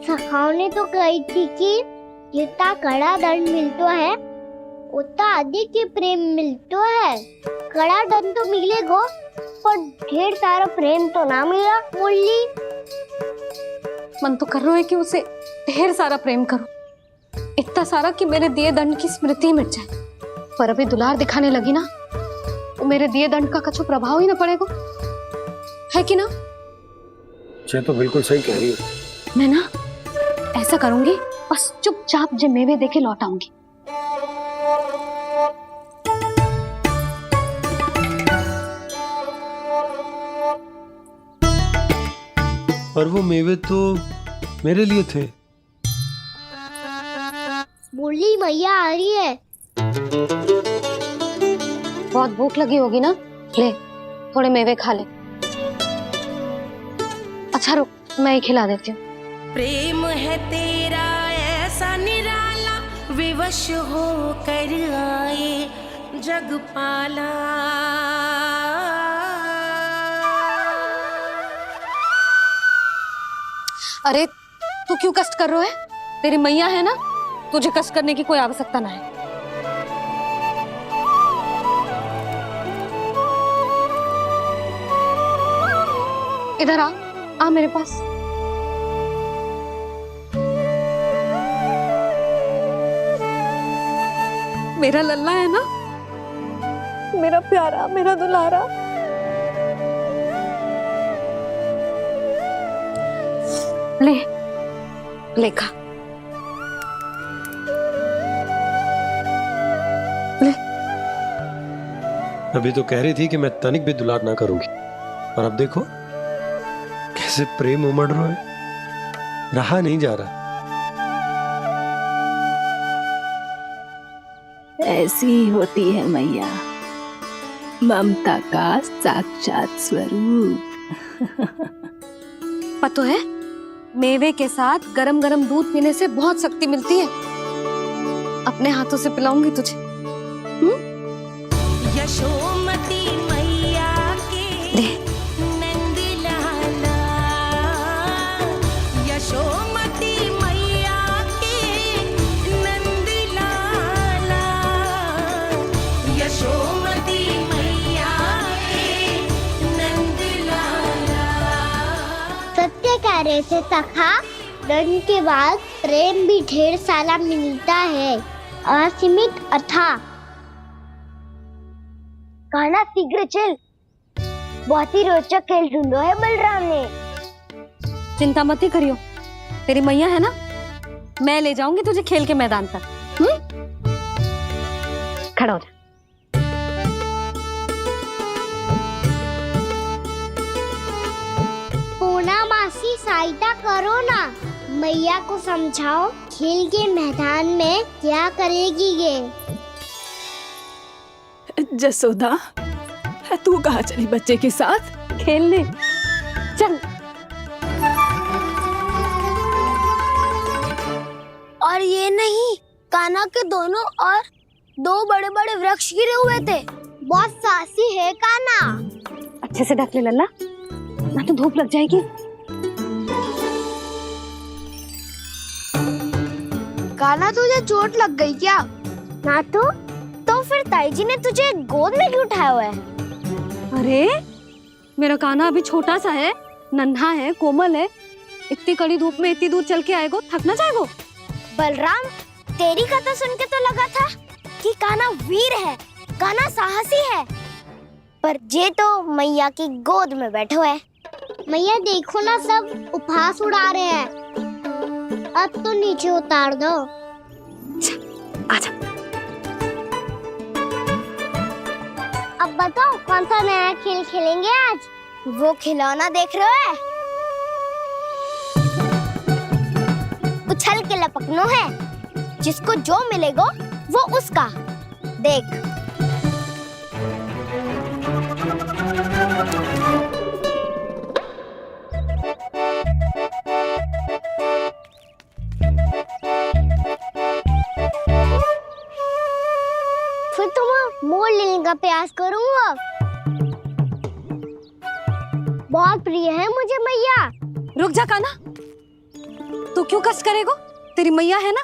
सखाओ ने तो कही थी कि जितना कड़ा दंड मिलता है उतना अधिक ही प्रेम मिलता है। कड़ा दंड तो मिलेगा पर ढेर सारा प्रेम तो ना मिला मुरली। मन तो कर रहा है कि उसे ढेर सारा प्रेम करो, इतना सारा कि मेरे दिए दंड की स्मृति मिट जाए। पर अभी दुलार दिखाने लगी ना, तो मेरे दिए दंड का कछु प्रभाव ही ना पड़ेगा, है कि ना? ये तो बिल्कुल सही कह रही हो। मैं ना ऐसा करूंगी, बस चुपचाप जे मेवे देके लौट आऊंगी। पर वो मेवे तो मेरे लिए थे। मुरली मैया आ रही है। बहुत भूख लगी होगी ना, ले थोड़े मेवे खा ले। अच्छा रुक, मैं ही खिला देती हूँ। प्रेम है तेरा ऐसा निराला, विवश हो कर आए जग पाला। अरे तू क्यों कष्ट कर रहा है? तेरी मैया है ना, तुझे कष्ट करने की कोई आवश्यकता ना है। इधर आ मेरे पास। मेरा लल्ला है ना, मेरा प्यारा, मेरा दुलारा। ले खा, ले। अभी तो कह रही थी कि मैं तनिक भी दुलार ना करूंगी, और अब देखो कैसे प्रेम उमड़ रहा है, रहा नहीं जा रहा। ऐसी ही होती है मैया, ममता का साक्षात स्वरूप। पता है, मेवे के साथ गरम गरम दूध पीने से बहुत शक्ति मिलती है। अपने हाथों से पिलाऊंगी तुझे। यशोमती मैया के नंद लाला, यशोमती मैया के नंद लाला, यशोमती मैया के नंद लाला। सत्य कह रहे थे सखा, दंड के बाद प्रेम भी ढेर सारा मिलता है, असीमित अथाह। कान्हा शीघ्र चल, बहुत ही रोचक खेल ढूंढो है बलराम ने। चिंता मत ही करियो, तेरी मैया है ना, मैं ले जाऊंगी तुझे खेल के मैदान तक। खड़ा हो जा। पूना मासी सहायता करो ना, मैया को समझाओ खेल के मैदान में क्या करेगी ये। जसोदा, तू कहाँ चली बच्चे के साथ? खेलने चल। और ये नहीं, कान्हा के दोनों और दो बड़े बड़े वृक्ष गिरे हुए थे। बहुत साहसी है कान्हा। अच्छे से ढक ले लल्ला, ना तो धूप लग जाएगी। कान्हा तुझे चोट लग गई क्या? ना तो फिर ताई जी ने तुझे गोद में क्यों उठाया हुआ है? अरे मेरा कान्हा अभी छोटा सा है, नन्हा है, कोमल है। इतनी कड़ी धूप में इतनी दूर चल के आएगो, थक ना जाएगो। बलराम, तेरी कथा सुन के तो लगा था कान्हा वीर है, कान्हा साहसी है, पर जे तो मैया की गोद में बैठो है। मैया देखो ना, सब उपहास उड़ा रहे हैं। अब तो नीचे उतार दो। आजा। अब बताओ कौन सा नया खेल खेलेंगे आज? वो खिलौना देख रहे हो? उछल के लपकनो है, जिसको जो मिलेगा वो उसका। देख। फिर तुम मोड़ लेने का प्रयास करूंगा। बहुत प्रिय है मुझे मैया। रुक जा कान्हा, तू क्यों कष्ट करेगो? तेरी मैया है ना।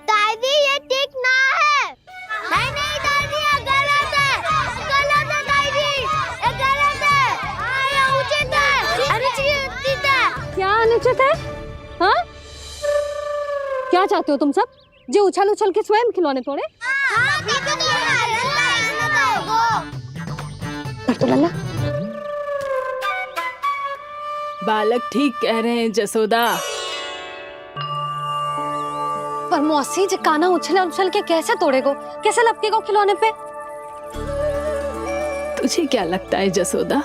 दादी ये ठीक ना है। नहीं नहीं दादी, ये गलत है। गलत है दादी, ये गलत है। ये उचित है, अनुचित है। क्या अनुचित है? हाँ? क्या चाहते हो तुम सब? जो उछल उछल के स्वयं खिलौने तोड़े? तो लल्ला, बालक ठीक कह रहे हैं जसोदा। पर मौसी जे कान्हा उछल उछल के कैसे तोड़ेगो, कैसे लपकेगो खिलौने पे? तुझे क्या लगता है जसोदा,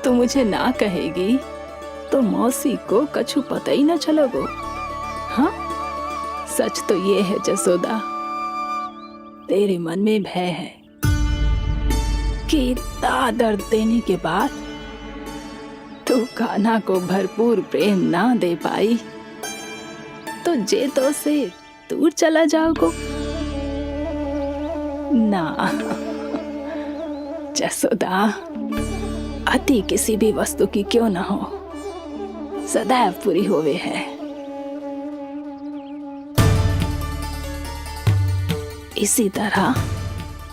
तू मुझे ना कहेगी तो मौसी को कछु पता ही न चलोगो। हाँ, सच तो ये है जसोदा, तेरे मन में भय है कि इतना दर्द देने के बाद तू कान्हा को भरपूर प्रेम ना दे पाई तो जे तो से दूर चला जाओगो ना। जसोदा, अति किसी भी वस्तु की क्यों ना हो, सदैव पूरी होवे है। इसी तरह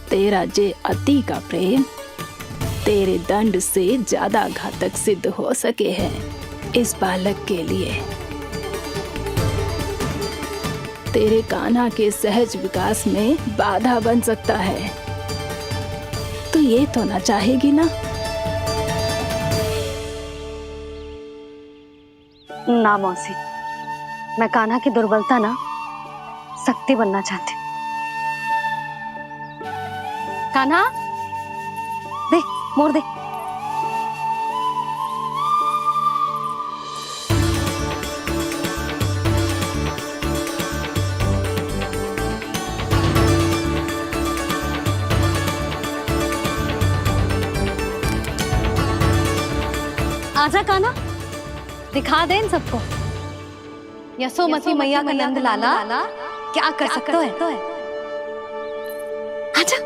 तेरा जे अति का प्रेम तेरे दंड से ज्यादा घातक सिद्ध हो सके है इस बालक के लिए। तेरे कान्हा के सहज विकास में बाधा बन सकता है, तो ये तो ना चाहेगी ना? ना मौसी, मैं कान्हा की दुर्बलता ना शक्ति बनना चाहती। कान्हा, दे मोड़ दे। आजा कान्हा, दिखा दे इन सबको यशोमती मैया का नंद लाला क्या कर सकता है। आजा।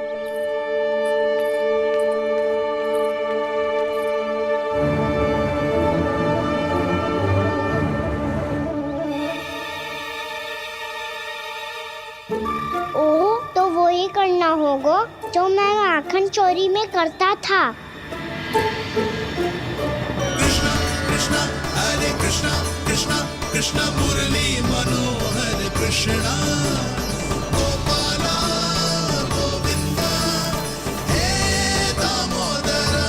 ओ, तो वो ही करना होगा जो मैं माखन चोरी में करता था। कृष्णा हरे कृष्णा कृष्णा कृष्णा मुरली मनोहर कृष्णा गोपाला गोविंदा हे दामोदरा।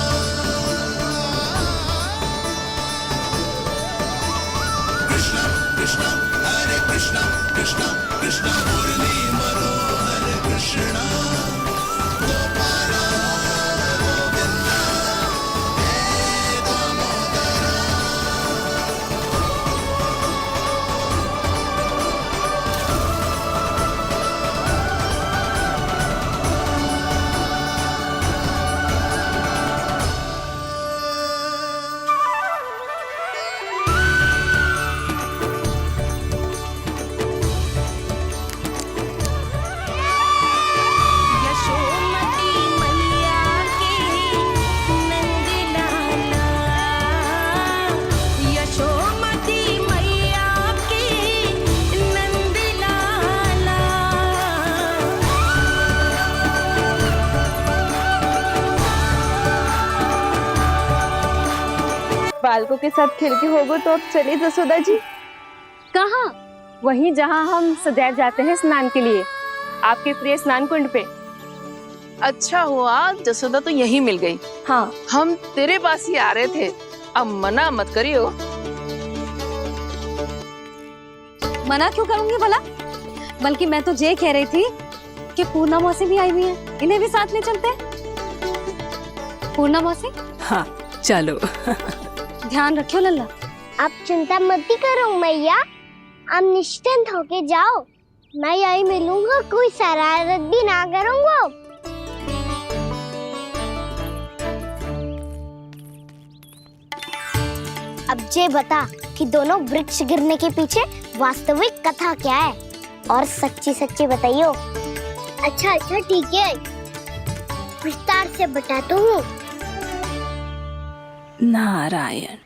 कृष्णा कृष्णा हरे कृष्णा कृष्णा कृष्णा मुरली मनोहर कृष्णा गोपाला गोविंदा हे दामोदरा। बालकों के साथ खेल के होगो तो अब चलिए जसोदा जी। कहाँ? वहीं जहाँ हम सदैव जाते हैं स्नान के लिए, आपके प्रिय स्नान कुंड पे। अच्छा हुआ जसोदा तो यही मिल गई। हाँ, हम तेरे पास ही आ रहे थे, अब मना मत करियो। मना क्यों करूंगी भला? बल्कि मैं तो ये कह रही थी कि पूर्णा मौसी भी आई हुई है, इन्हें भी साथ ले चलते हैं। पूर्णा मौसी, हाँ चलो। ध्यान रखियो लल्ला। आप चिंता मत करो मैया, आप निश्चिंत होके जाओ, मैं यही मिलूंगा, कोई शरारत भी ना करूंगा। अब ये बता कि दोनों वृक्ष गिरने के पीछे वास्तविक कथा क्या है, और सच्ची सच्ची बताइयो। अच्छा अच्छा ठीक है, विस्तार से बताता हूँ। नारायण,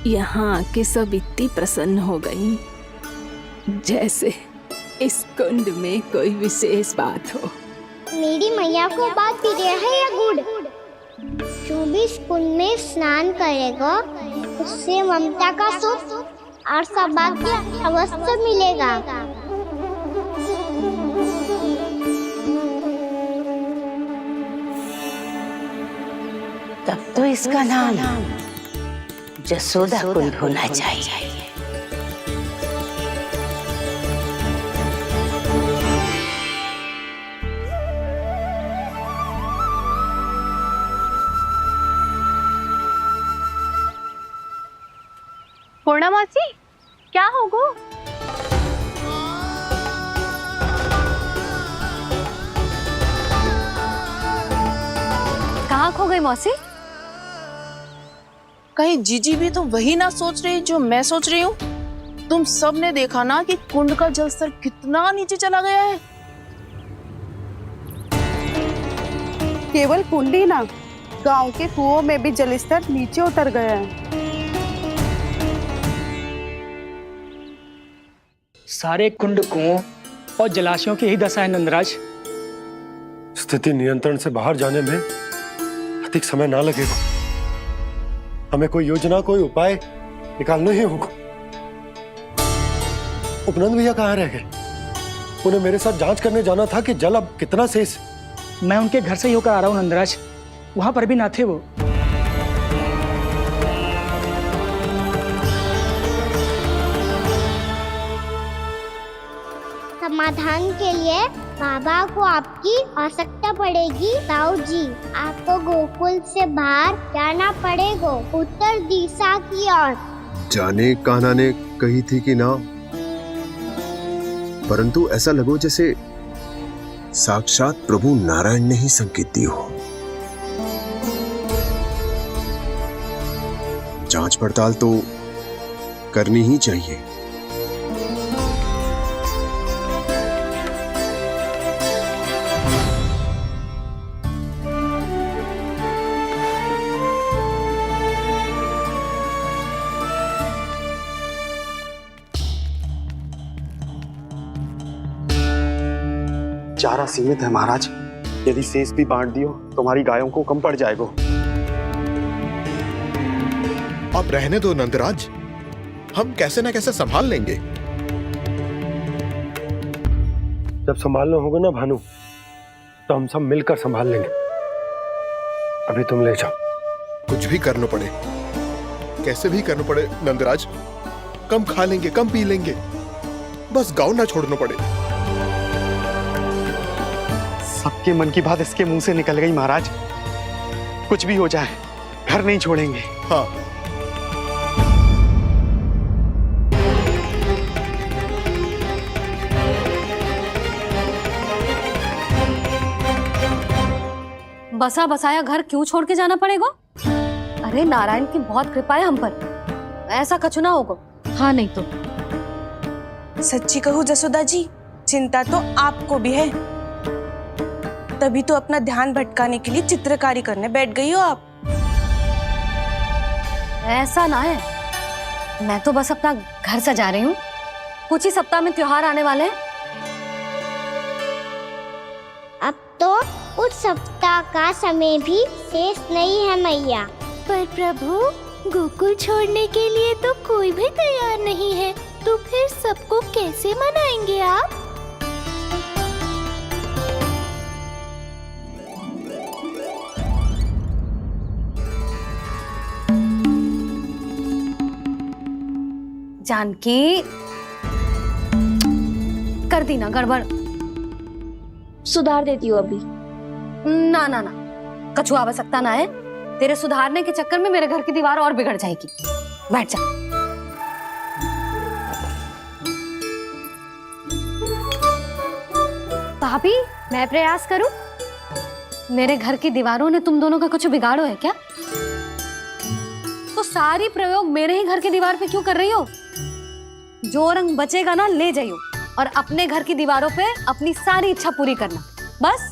यहाँ आके सब इतनी प्रसन्न हो गई जैसे इस कुंड में कोई विशेष बात हो। मेरी मैया को बात प्रिय है या गुड़? जो भी इस कुंड में स्नान करेगा उससे ममता का सुख और सौभाग्य अवश्य मिलेगा। तब तो इसका नाम जसोदा कुंड होना चाहिए। पूर्णा मौसी, क्या होगो? कहाँ खो गई मौसी? कहीं जीजी भी तो वही ना सोच रही जो मैं सोच रही हूँ? तुम सब ने देखा ना कि कुंड का जलस्तर कितना नीचे चला गया है। केवल कुंड ही ना, गांव के कुओं में भी जलस्तर नीचे उतर गया है। सारे कुंड, कुओं और जलाशयों की ही दशा है नंदराज। स्थिति नियंत्रण से बाहर जाने में अधिक समय ना लगेगा। हमें कोई योजना, कोई उपाय निकालना ही होगा। उपनंद भैया कहाँ रह गए? उन्हें मेरे साथ जांच करने जाना था कि जल अब कितना शेष। मैं उनके घर से ही होकर आ रहा हूँ नंदराज, वहां पर भी ना थे वो। समाधान के लिए बाबा को आपकी आवश्यकता पड़ेगी। ताऊ जी, आपको गोकुल से बाहर जाना पड़ेगा, उत्तर दिशा की ओर। जाने कान्हा ने कही थी कि ना, परंतु ऐसा लगो जैसे साक्षात प्रभु नारायण ने ही संकेत दी हो। जांच पड़ताल तो करनी ही चाहिए। चारा सीमित है महाराज, यदि शेष भी बांट दियो तो हमारी गायों को कम पड़ जाएगा। अब रहने दो नंदराज, हम कैसे न कैसे संभाल लेंगे। जब संभालना होगा ना भानु, तो हम सब मिलकर संभाल लेंगे। अभी तुम ले जाओ। कुछ भी करना पड़े, कैसे भी करना पड़े नंदराज, कम खा लेंगे, कम पी लेंगे, बस गाँव ना छोड़ना पड़े। सबके मन की बात इसके मुंह से निकल गई महाराज। कुछ भी हो जाए घर नहीं छोड़ेंगे। हाँ, बसा बसाया घर क्यों छोड़ के जाना पड़ेगा? अरे नारायण की बहुत कृपा है हम पर, ऐसा कछु ना होगा। हाँ नहीं तो सच्ची कहूँ जसोदा जी, चिंता तो आपको भी है, तभी तो अपना ध्यान भटकाने के लिए चित्रकारी करने बैठ गई हो आप। ऐसा ना है, मैं तो बस अपना घर सजा रही हूँ। कुछ ही सप्ताह में त्योहार आने वाले हैं। अब तो कुछ सप्ताह का समय भी शेष नहीं है मैया। पर प्रभु, गोकुल छोड़ने के लिए तो कोई भी तैयार नहीं है, तो फिर सबको कैसे मनाएंगे आप? जानकी, कर दी ना गड़बड़। सुधार देती हूँ अभी। ना ना ना, कछु आवश्यकता ना है। तेरे सुधारने के चक्कर में मेरे घर की दीवार और बिगड़ जाएगी। बैठ जा। भाभी, मैं प्रयास करूं? मेरे घर की दीवारों ने तुम दोनों का कुछ बिगाड़ो है क्या? तो सारी प्रयोग मेरे ही घर की दीवार पे क्यों कर रही हो? जो रंग बचेगा ना ले जाइयो और अपने घर की दीवारों पे अपनी सारी इच्छा पूरी करना, बस।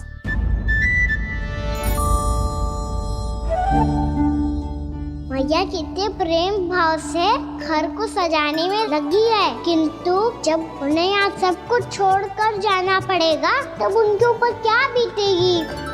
मैया कितने प्रेम भाव से घर को सजाने में लगी है, किंतु जब उन्हें यहाँ सब कुछ छोड़कर जाना पड़ेगा तब उनके ऊपर क्या बीतेगी।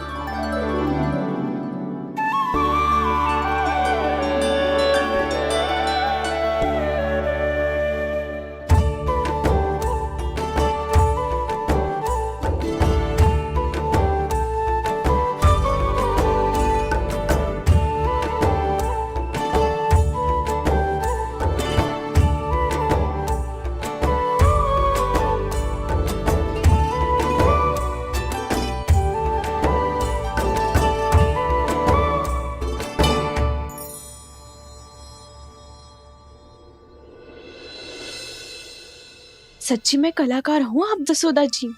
सच्ची में कलाकार हूँ आप जसोदा जी।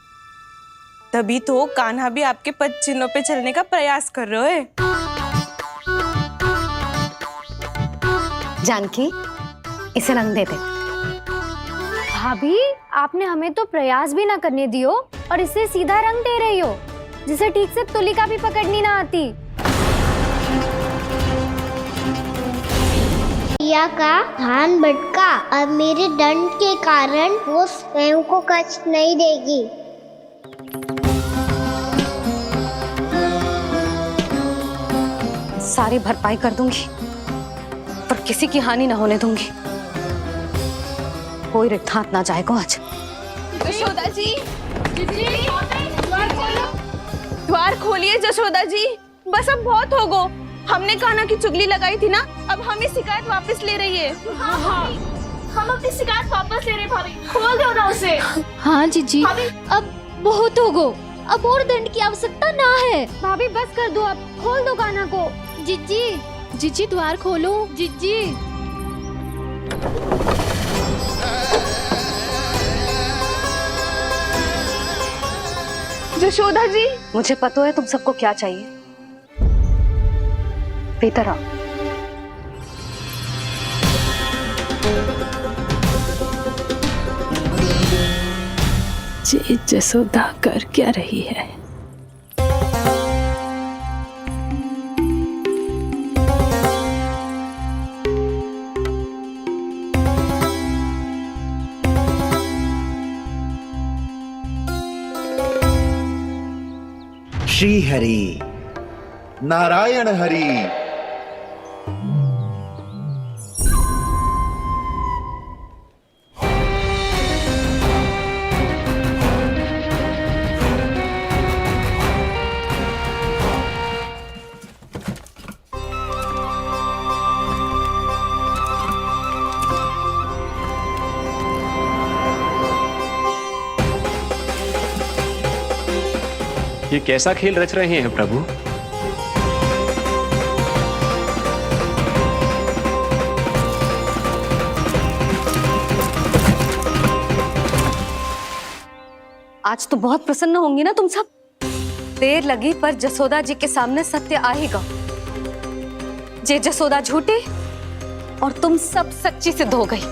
तभी तो कान्हा भी आपके पद चिन्हों पे चलने का प्रयास कर रहे है। जानकी, इसे रंग दे दे। भाभी, आपने हमें तो प्रयास भी ना करने दियो और इसे सीधा रंग दे रही हो, जिसे ठीक से तुलिका भी पकड़नी ना आती। मैया का ध्यान भटका, अब मेरे दंड के कारण वो स्वयं को कष्ट नहीं देगी। सारी भरपाई कर दूंगी, पर किसी की हानि ना होने दूंगी। कोई रिक्त हाथ ना जाएगा आज। जसोदा जी, द्वार खोलिए जसोदा जी। बस अब बहुत हो गो। हमने कान्हा की चुगली लगाई थी ना, अब हम ये शिकायत वापस ले रही है। हम अपनी शिकायत वापस ले रहे हैं भाभी। खोल दो ना उसे। हाँ जीजी, अब बहुत हो गो, अब और दंड की आवश्यकता ना है। भाभी बस कर दो, अब खोल दो कान्हा को। जीजी, जीजी द्वार खोलो। जीजी, जशोदा जी, मुझे पता है तुम सबको क्या चाहिए। भीतर आओ। ये जसोदा कर क्या रही है? श्री हरि नारायण हरि। ये कैसा खेल रच रहे हैं प्रभु? आज तो बहुत प्रसन्न होंगी ना तुम सब। देर लगी पर जसोदा जी के सामने सत्य आएगा। जे जसोदा झूठी और तुम सब सच्ची सिद्ध हो गई।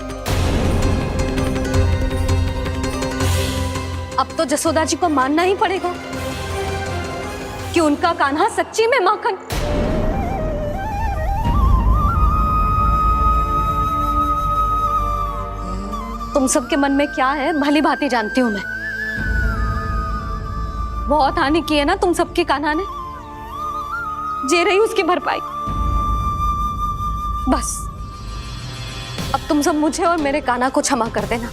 अब तो जसोदा जी को मानना ही पड़ेगा कि उनका कान्हा सच्ची में माखन। तुम सबके मन में क्या है भली भांति जानती हूं मैं। बहुत हानि की है ना तुम सबके कान्हा ने, जे रही उसकी भरपाई। बस अब तुम सब मुझे और मेरे कान्हा को क्षमा कर देना।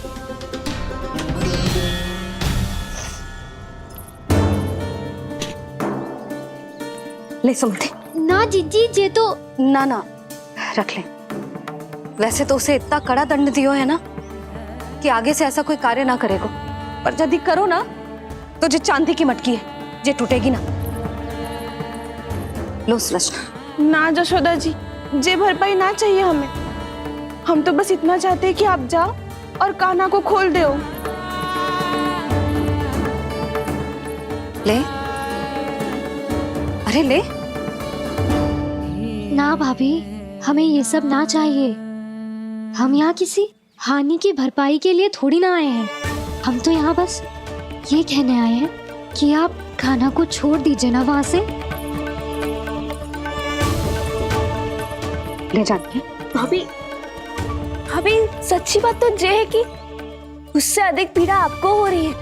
ले सुमति। ना जीजी, ये तो ना रख ले। वैसे तो उसे इतना कड़ा दंड दियो है ना कि आगे से ऐसा कोई कार्य ना करेगा, पर यदि करो ना तो जो चांदी की मटकी है ये टूटेगी ना। लो सृष्टि। ना जशोदा जी, जे भरपाई ना चाहिए हमें। हम तो बस इतना चाहते हैं कि आप जाओ और कान्हा को खोल दो। ले, अरे ले। ना भाभी, हमें ये सब ना चाहिए। हम यहाँ किसी हानि की भरपाई के लिए थोड़ी ना आए हैं। हम तो यहाँ बस ये कहने आए हैं कि आप कान्हा को छोड़ दीजिए ना वहां से। ले जाइए। भाभी, भाभी सच्ची बात तो ये है कि उससे अधिक पीड़ा आपको हो रही है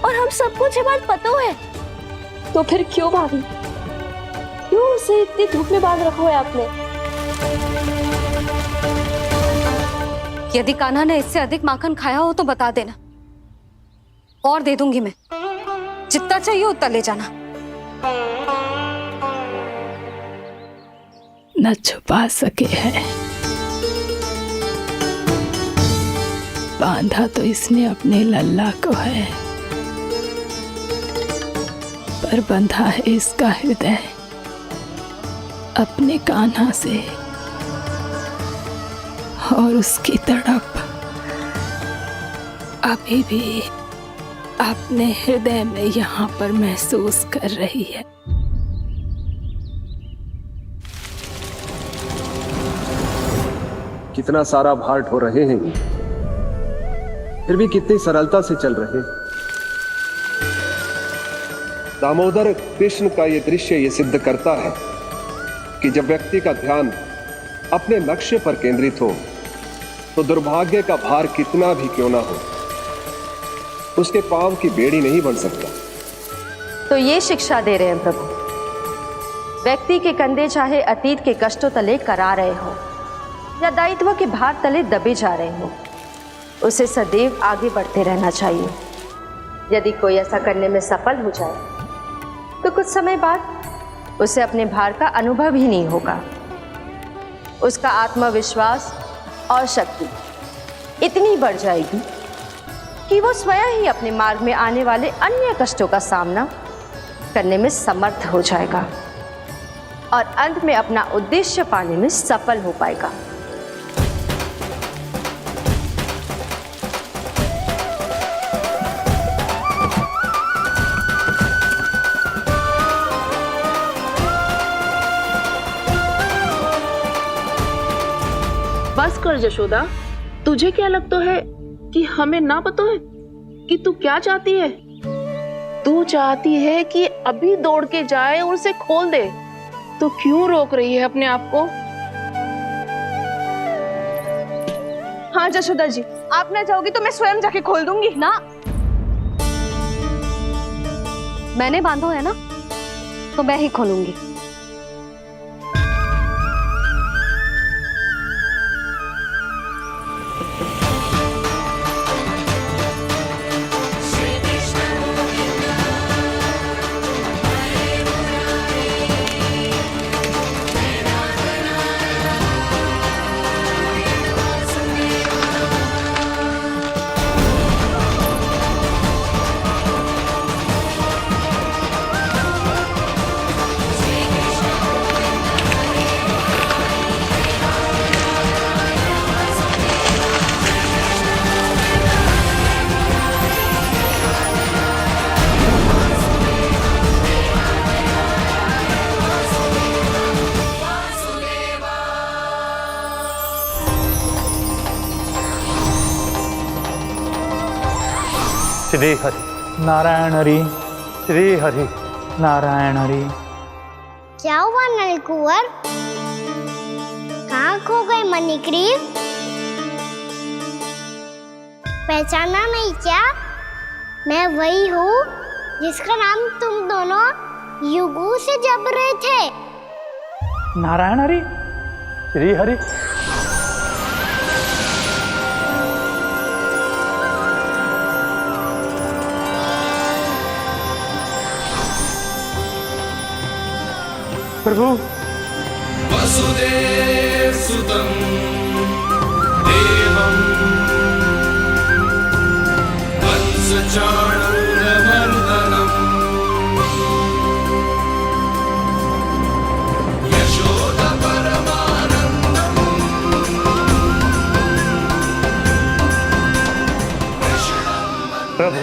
और हम सबको ये बात पता है। तो फिर क्यों भाभी, क्यों उसे इतनी धूप में बांध रखा है आपने? यदि कान्हा ने इससे अधिक माखन खाया हो तो बता देना, और दे दूंगी मैं। जितना चाहिए उतना ले जाना। न छुपा सके है, बांधा तो इसने अपने लल्ला को है, पर बंधा है इसका हृदय अपने कान्हा से, और उसकी तड़प अभी भी अपने हृदय में यहाँ पर महसूस कर रही है। कितना सारा भार ढो रहे हैं, फिर भी कितनी सरलता से चल रहे हैं। दामोदर कृष्ण का ये दृश्य ये सिद्ध करता है कि जब व्यक्ति का ध्यान अपने लक्ष्य पर केंद्रित हो तो दुर्भाग्य का भार कितना भी क्यों ना हो, उसके पांव की बेड़ी नहीं बन सकता। तो ये शिक्षा दे रहे हैं प्रभु। व्यक्ति के कंधे चाहे अतीत के कष्टों तले करा रहे हो या दायित्व के भार तले दबे जा रहे हो, उसे सदैव आगे बढ़ते रहना चाहिए। यदि कोई ऐसा करने में सफल हो जाए तो कुछ समय बाद उसे अपने भार का अनुभव ही नहीं होगा। उसका आत्मविश्वास और शक्ति इतनी बढ़ जाएगी कि वो स्वयं ही अपने मार्ग में आने वाले अन्य कष्टों का सामना करने में समर्थ हो जाएगा और अंत में अपना उद्देश्य पाने में सफल हो पाएगा। बस कर जशोदा, तुझे क्या लगता है कि हमें ना पता है कि तू क्या चाहती है? तू चाहती है कि अभी दौड़ के जाए और उसे खोल दे, तो क्यों रोक रही है अपने आप को? हाँ जशोदा जी, आप ना जाओगी तो मैं स्वयं जाके खोल दूंगी। ना, मैंने बांधो है ना, तो मैं ही खोलूंगी। श्री हरि नारायण हरि, श्री हरि नारायण हरि। क्या हुआ नलकुंवर? कहाँ खो गए मणिग्रीव? पहचाना नहीं क्या? मैं वही हूँ जिसका नाम तुम दोनों युगों से जप रहे थे। नारायण हरि, श्री हरि। प्रभु वसुदेव सुतं देवं वंशचाणूरमर्दनम् प्रभु,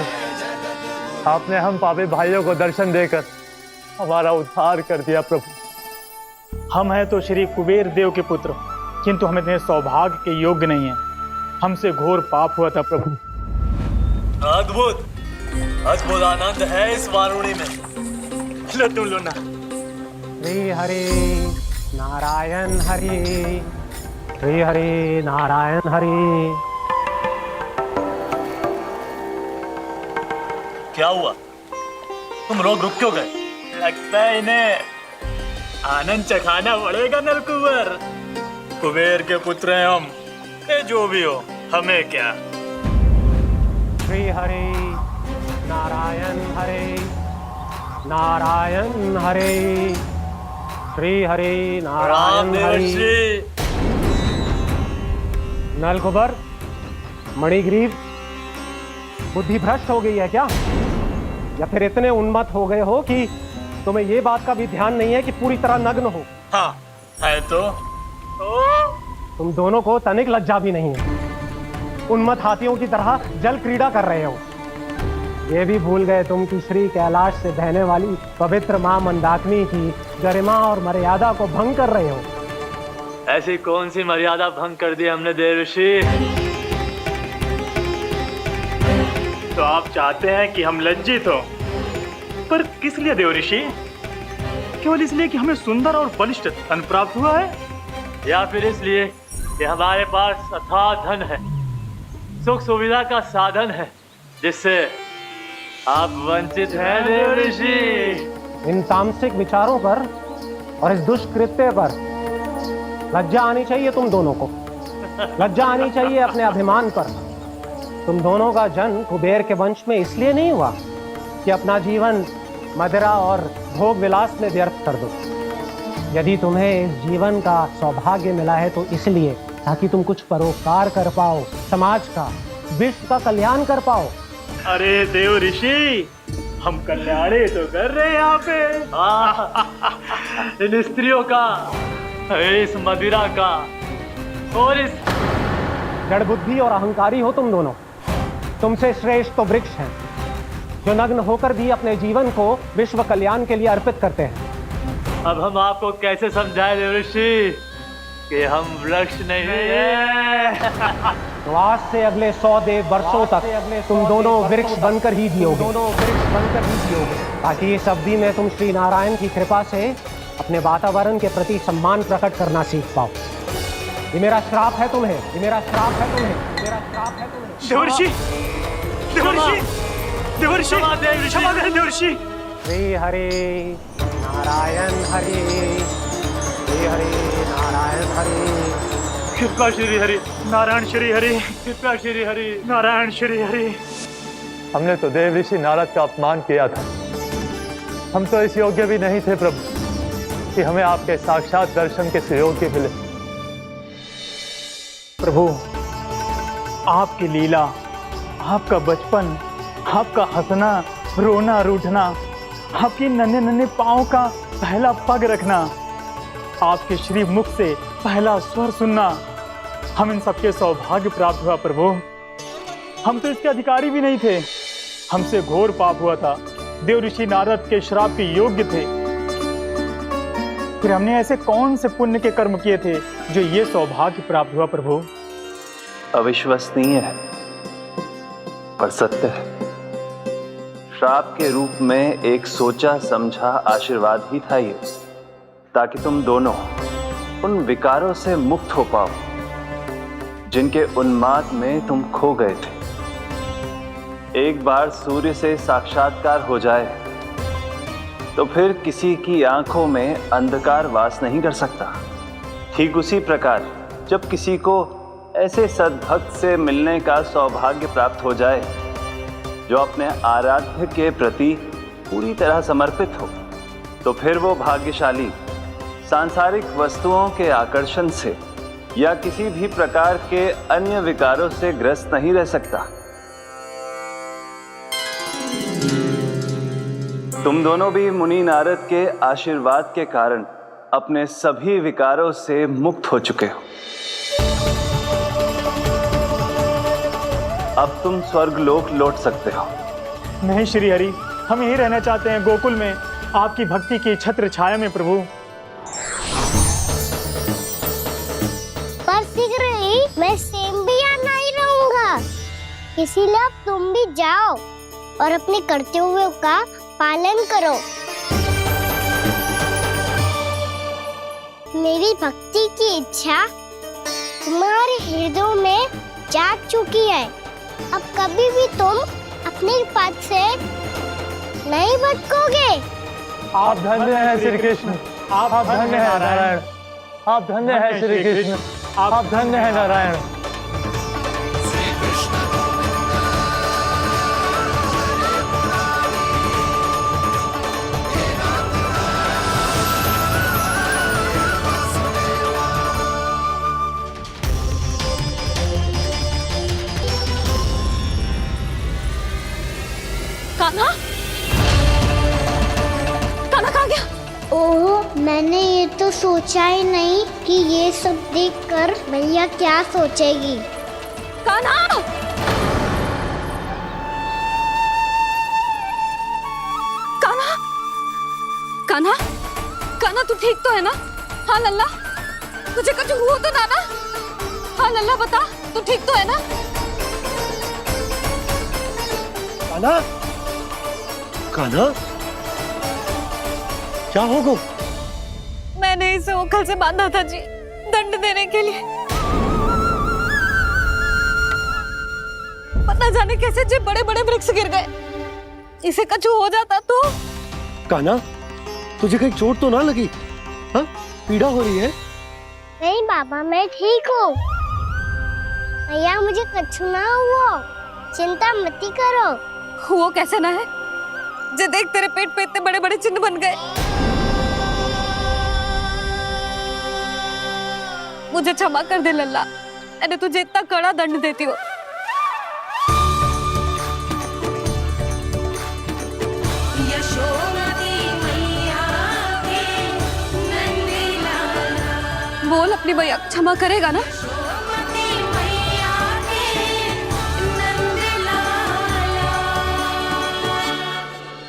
आपने हम पापी भाइयों को दर्शन देकर हमारा उद्धार कर दिया। प्रभु, हम हैं तो श्री कुबेर देव के पुत्र, किंतु हम इतने सौभाग्य के योग्य नहीं हैं। हमसे घोर पाप हुआ था। प्रभु, अद्भुत अद्भुत आनंद है इस वारुणी में। लो तुम लो ना। श्री हरि नारायण हरि, श्री हरि नारायण हरि। क्या हुआ? तुम लोग रुक क्यों गए? लगता है इन्हें आनंद चखाना पड़ेगा नलकुबर। कुबेर के पुत्र हैं हम, ये जो भी हो हमें क्या। श्री हरि नारायण हरि, नारायण हरि, श्री हरि नारायण हरि। नलकुबर, मणिग्रीव, बुद्धि भ्रष्ट हो गई है क्या? या फिर इतने उन्मत्त हो गए हो कि तुम्हें ये बात का भी ध्यान नहीं है कि पूरी तरह नग्न हो? हाँ है तो तुम दोनों को तनिक लज्जा भी नहीं है। उन्मत्त हाथियों की तरह जल क्रीड़ा कर रहे हो। ये भी भूल गए तुम कि श्री कैलाश से बहने वाली पवित्र मां मंदाकिनी की गरिमा और मर्यादा को भंग कर रहे हो। ऐसी कौन सी मर्यादा भंग कर दी हमने देवर्षि? तो आप चाहते हैं कि हम लज्जित हो, पर किस लिए देवर्षि? केवल इसलिए कि हमें सुंदर और बलिष्ठ धन प्राप्त हुआ है, या फिर इसलिए कि हमारे पास अथाह धन है, सुख सुविधा का साधन है, जिससे आप वंचित हैं देवर्षि? इन तामसिक विचारों पर और इस दुष्कृत्य पर लज्जा आनी चाहिए तुम दोनों को। लज्जा आनी चाहिए अपने अभिमान पर। तुम दोनों का जन्म कुबेर के वंश में इसलिए नहीं हुआ कि अपना जीवन मदिरा और भोग विलास में व्यर्थ कर दो। यदि तुम्हें इस जीवन का सौभाग्य मिला है तो इसलिए ताकि तुम कुछ परोपकार कर पाओ, समाज का, विश्व का कल्याण कर पाओ। अरे देव ऋषि, हम कल्याण तो कर रहे हैं यहाँ पे। इन स्त्रियों का, इस मदिरा का और इस जड़ बुद्धि और अहंकारी हो तुम दोनों। तुमसे श्रेष्ठ तो वृक्ष हैं जो नग्न होकर भी अपने जीवन को विश्व कल्याण के लिए अर्पित करते हैं। अब हम आपको कैसे समझाएं देवर्षि कि हम वृक्ष नहीं हैं? तो आज से अगले 100 देव वर्षों तक तुम दोनों वृक्ष बनकर ही जियोगे, ताकि इस अवधि में तुम श्री नारायण की कृपा से अपने वातावरण के प्रति सम्मान प्रकट करना सीख पाओ। ये मेरा श्राप है तुम्हें, ये मेरा श्राप है तुम्हें, मेरा श्राप है तुम्हें। देवर्षि, देवर्षि, देवर्षि, क्षमा करें देवर्षि। श्री हरि नारायण हरि, श्री हरि नारायण हरि। कृपा श्री हरि नारायण श्री हरि, कृपा श्री हरि नारायण श्री हरि। हमने तो देव ऋषि नारद का अपमान किया था। हम तो इस योग्य भी नहीं थे प्रभु कि हमें आपके साक्षात दर्शन के सुयोग्य मिले। प्रभु, आपकी लीला, आपका बचपन, आपका हंसना, रोना, रूठना, आपकी नन्हे नन्हे पाँव का पहला पग रखना, आपके श्री मुख से पहला स्वर सुनना, हम इन सबके सौभाग्य प्राप्त हुआ प्रभु। हम तो इसके अधिकारी भी नहीं थे। हमसे घोर पाप हुआ था, देव ऋषि नारद के श्राप के योग्य थे। फिर हमने ऐसे कौन से पुण्य के कर्म किए थे जो ये सौभाग्य प्राप्त हुआ प्रभु? अविश्वसनीय है पर सत्य है। श्राप के रूप में एक सोचा समझा आशीर्वाद ही था ये, ताकि तुम दोनों उन विकारों से मुक्त हो पाओ जिनके उन्माद में तुम खो गए थे। एक बार सूर्य से साक्षात्कार हो जाए तो फिर किसी की आंखों में अंधकार वास नहीं कर सकता। ठीक उसी प्रकार जब किसी को ऐसे सद्भक्त से मिलने का सौभाग्य प्राप्त हो जाए जो अपने आराध्य के प्रति पूरी तरह समर्पित हो, तो फिर वो भाग्यशाली सांसारिक वस्तुओं के आकर्षण से या किसी भी प्रकार के अन्य विकारों से ग्रस्त नहीं रह सकता। तुम दोनों भी मुनि नारद के आशीर्वाद के कारण अपने सभी विकारों से मुक्त हो चुके हो। अब तुम स्वर्गलोक लौट सकते हो। नहीं श्री हरि, हम यहीं रहना चाहते हैं, गोकुल में, आपकी भक्ति की छत्र छाया में प्रभु। पर शीघ्र ही मैं सेम्बिया नहीं रहूंगा, इसीलिए अब तुम भी जाओ और अपने कर्तव्यों का पालन करो। मेरी भक्ति की इच्छा तुम्हारे हृदय में जाग चुकी है। अब कभी भी तुम अपने पद से नहीं भटकोगे। आप धन्य हैं श्री कृष्ण, आप धन्य हैं नारायण, आप धन्य हैं श्री कृष्ण, आप धन्य हैं नारायण। कान्हा, कान्हा कहाँ गया? ओह, मैंने ये तो सोचा ही नहीं कि ये सब देखकर भैया क्या सोचेगी। कान्हा! कान्हा! कान्हा! कान्हा तू ठीक तो है ना? हाँ लल्ला, तुझे कुछ हुआ तो ना? हाँ लल्ला बता, तू ठीक तो है ना? कान्हा, कान्हा, क्या होगा? मैंने इसे ओखल से बांधा था जी, दंड देने के लिए। पता जाने कैसे जे बड़े बड़े वृक्ष गिर गए, इसे कुछ हो जाता तो। कान्हा, तुझे कहीं चोट तो ना लगी? हाँ, पीड़ा हो रही है? नहीं बाबा, मैं ठीक हूँ। भैया मुझे कुछ ना हुआ, चिंता मत करो। वो कैसे ना है? जे देख तेरे पेट पे इतने बड़े बड़े चिन्ह बन गए। मुझे क्षमा कर दे लल्ला, मैंने तुझे इतना कड़ा दंड देती हो। बोल अपनी भैया क्षमा करेगा ना?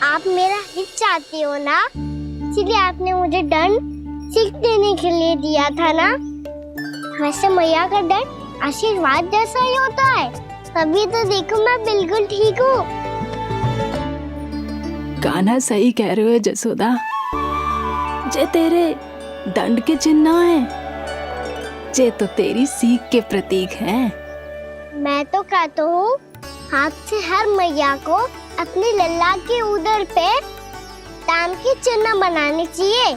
आप मेरा हित चाहते हो ना, इसलिए आपने मुझे दंड सीख देने के लिए दिया था ना। वैसे मैया का दंड आशीर्वाद जैसा ही होता है, तभी तो देखो मैं बिल्कुल ठीक हूँ। कान्हा सही कह रहे हो जसोदा, जे तेरे दंड के चिन्ह है, जे तो तेरी सीख के प्रतीक हैं। मैं तो कहता हूँ हाथ से हर मैया को अपनी लल्ला के उदर पे ताम के चिन्ह बनाने चाहिए,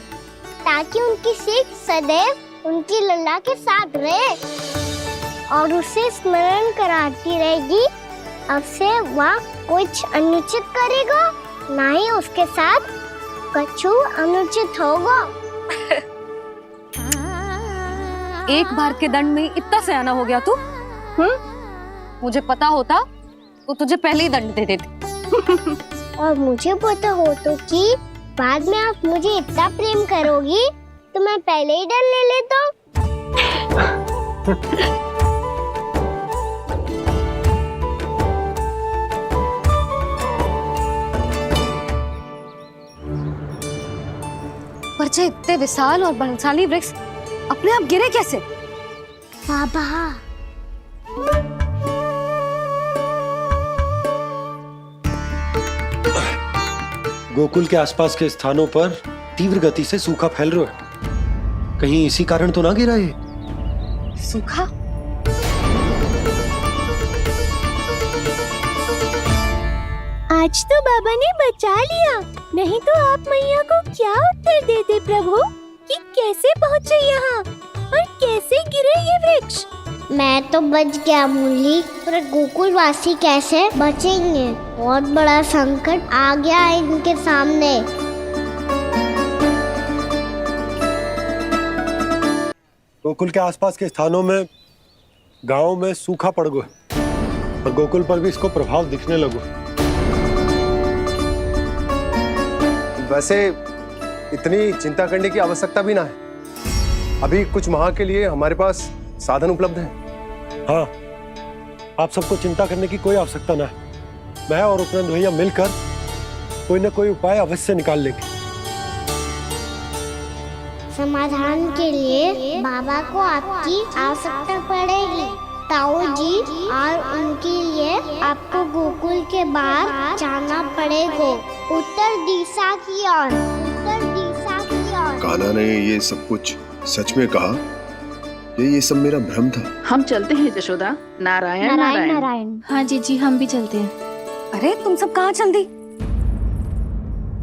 ताकि उनकी सीख सदैव उनकी लल्ला के साथ रहे और उसे स्मरण कराती रहेगी। अब से वह कुछ अनुचित करेगा, ना ही उसके साथ कुछ अनुचित होगा। एक बार के दंड में इतना सयाना हो गया तू? मुझे पता होता तो तुझे पहले ही दंड दे देती। और मुझे पता हो तो कि बाद में आप मुझे इतना प्रेम करोगी तो मैं पहले ही दंड ले लेता हूँ। पर जे इतने विशाल और बलशाली वृक्ष अपने आप गिरे कैसे? बाबा, गोकुल के आसपास के स्थानों पर तीव्र गति से सूखा फैल रहा है। कहीं इसी कारण तो ना गिरा ये? सूखा? आज तो बाबा ने बचा लिया, नहीं तो आप मैया को क्या उत्तर देते प्रभु कि कैसे पहुँचे यहाँ और कैसे गिरे ये वृक्ष? मैं तो बच गया मूली, पर गोकुल वासी कैसे बचेंगे? बहुत बड़ा संकट आ गया है इनके सामने। गोकुल के आसपास के स्थानों में, गांव में सूखा पड़ गया और गोकुल पर भी इसको प्रभाव दिखने लगो। वैसे इतनी चिंता करने की आवश्यकता भी ना है। अभी कुछ माह के लिए हमारे पास साधन उपलब्ध है। हाँ, आप सबको चिंता करने की कोई आवश्यकता ना है। मैं और उपनंद भैया मिलकर कोई ना कोई उपाय अवश्य निकाल लेंगे। समाधान के लिए बाबा को आपकी आवश्यकता पड़ेगी। ताऊ जी और उनके लिए आपको गोकुल के बाहर जाना पड़ेगा, उत्तर दिशा की ओर, उत्तर दिशा की ओर। कान्हा ने ये सब कुछ सच में कहा? ये सब मेरा भ्रम था? हम चलते हैं जशोदा। नारायण नारायण नारायण। हाँ जीजी, हम भी चलते हैं। अरे तुम सब कहाँ चल दी?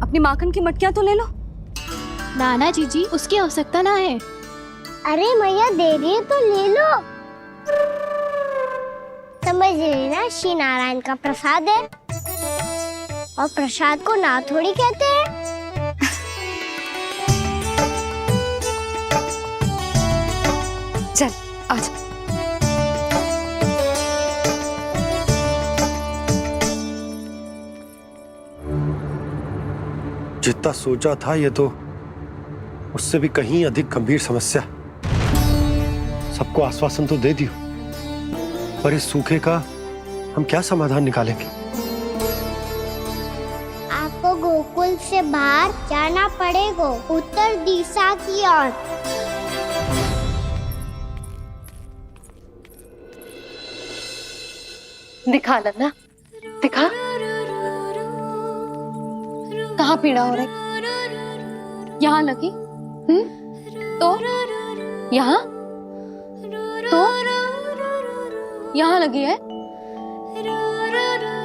अपनी माखन की मटकियां तो ले लो। नाना जीजी, उसकी आवश्यकता ना है। अरे मैया दे रही है तो ले लो। समझ लेना, श्री नारायण का प्रसाद है और प्रसाद को ना थोड़ी कहते हैं। चल आज। जितना सोचा था ये तो उससे भी कहीं अधिक गंभीर समस्या। सबको आश्वासन तो दे दियो, पर इस सूखे का हम क्या समाधान निकालेंगे? आपको गोकुल से बाहर जाना पड़ेगा, उत्तर दिशा की ओर। दिखा लन्ना, दिखा। कहाँ पीड़ा हो रही? यहाँ लगी? तो यहाँ? तो यहाँ लगी है?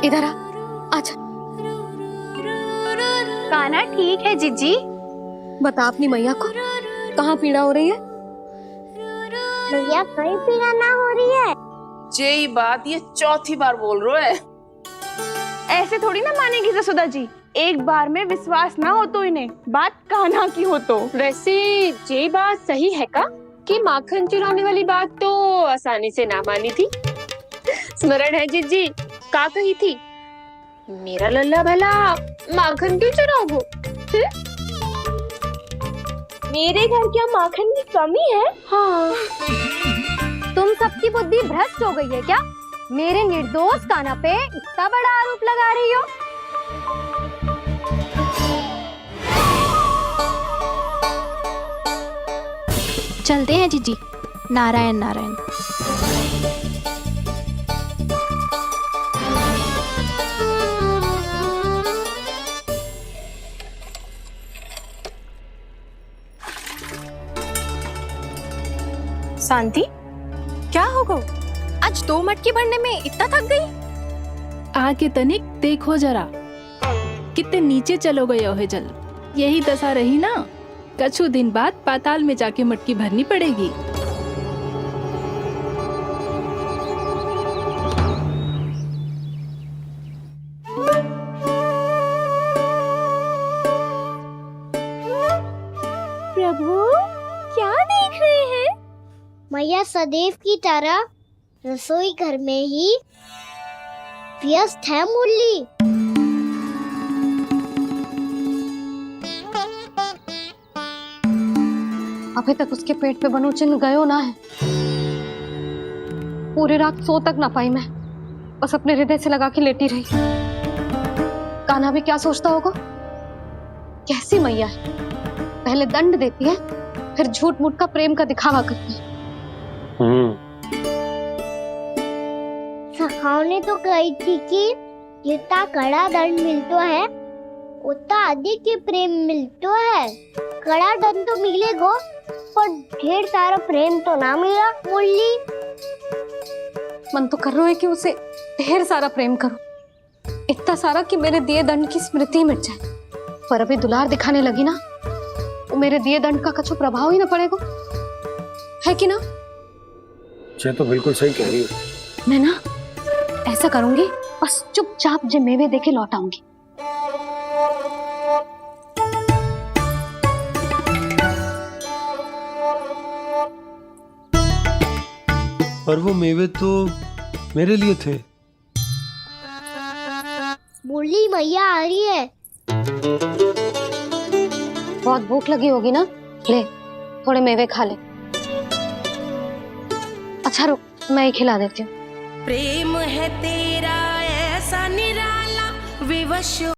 इधर आ, आजा। कान्हा ठीक है जीजी। बता अपनी मैया को कहाँ पीड़ा हो रही है? मैया कहीं पीड़ा ना हो रही है। यही बात ये चौथी बार बोल रहे है। ऐसे थोड़ी ना मानेगी जसोदा जी। एक बार में विश्वास ना हो तो इन्हें, बात कान्हा की हो तो। वैसे ये बात सही है का कि माखन चुराने वाली बात तो आसानी से ना मानी थी। स्मरण है जीजी, का कही थी? मेरा लल्ला भला माखन क्यों चुराओगे? मेरे घर क्या माखन की कमी है? हाँ। तुम सबकी बुद्धि भ्रष्ट हो गई है क्या? मेरे निर्दोष कान्हा पे इतना बड़ा आरोप लगा रही हो? चलते हैं जीजी। नारायण नारायण। शांति, क्या हो गो? आज 2 मटकी भरने में इतना थक गई? आके तनिक देखो जरा, कितने नीचे चलो गए हो जल। यही दशा रही ना, कछु दिन बाद पाताल में जाके मटकी भरनी पड़ेगी। प्रभु, क्या देख रहे हैं? मैया सदैव की तरह रसोई घर में ही व्यस्त है मुरली। अभी तक उसके पेट पे बनो चिन्ह गयो ना है। पूरी रात सो तक ना पाई मैं, बस अपने हृदय से लगा के लेटी रही। कान्हा भी क्या सोचता होगा? कैसी मैया है, पहले दंड देती है, फिर झूठ मूठ का प्रेम का दिखावा करती है। सखाओ ने तो कही थी कि जितना कड़ा दंड मिलता है उतना अधिक ही प्रेम मिलता है। कड़ा दंड तो मिलेगा पर ढेर सारा प्रेम तो ना मिला मुरली। मन तो कर रहा है कि उसे ढेर सारा प्रेम करूं, इतना सारा कि मेरे दिए दंड की स्मृति मिट जाए। पर अभी दुलार दिखाने लगी ना, वो मेरे दिए दंड का कछु प्रभाव ही ना पड़ेगा, है कि ना? ये तो बिल्कुल सही कह रही हो। मैं ना ऐसा करूंगी, बस चुपचाप जे मेवे देके लौट आऊंगी। पर वो मेवे तो मेरे लिए थे। बोली मैया आ रही है। बहुत भूख लगी होगी ना, ले थोड़े मेवे खा ले। अच्छा रुक, मैं ही खिला देती हूँ। प्रेम है तेरा ऐसा निराला विवश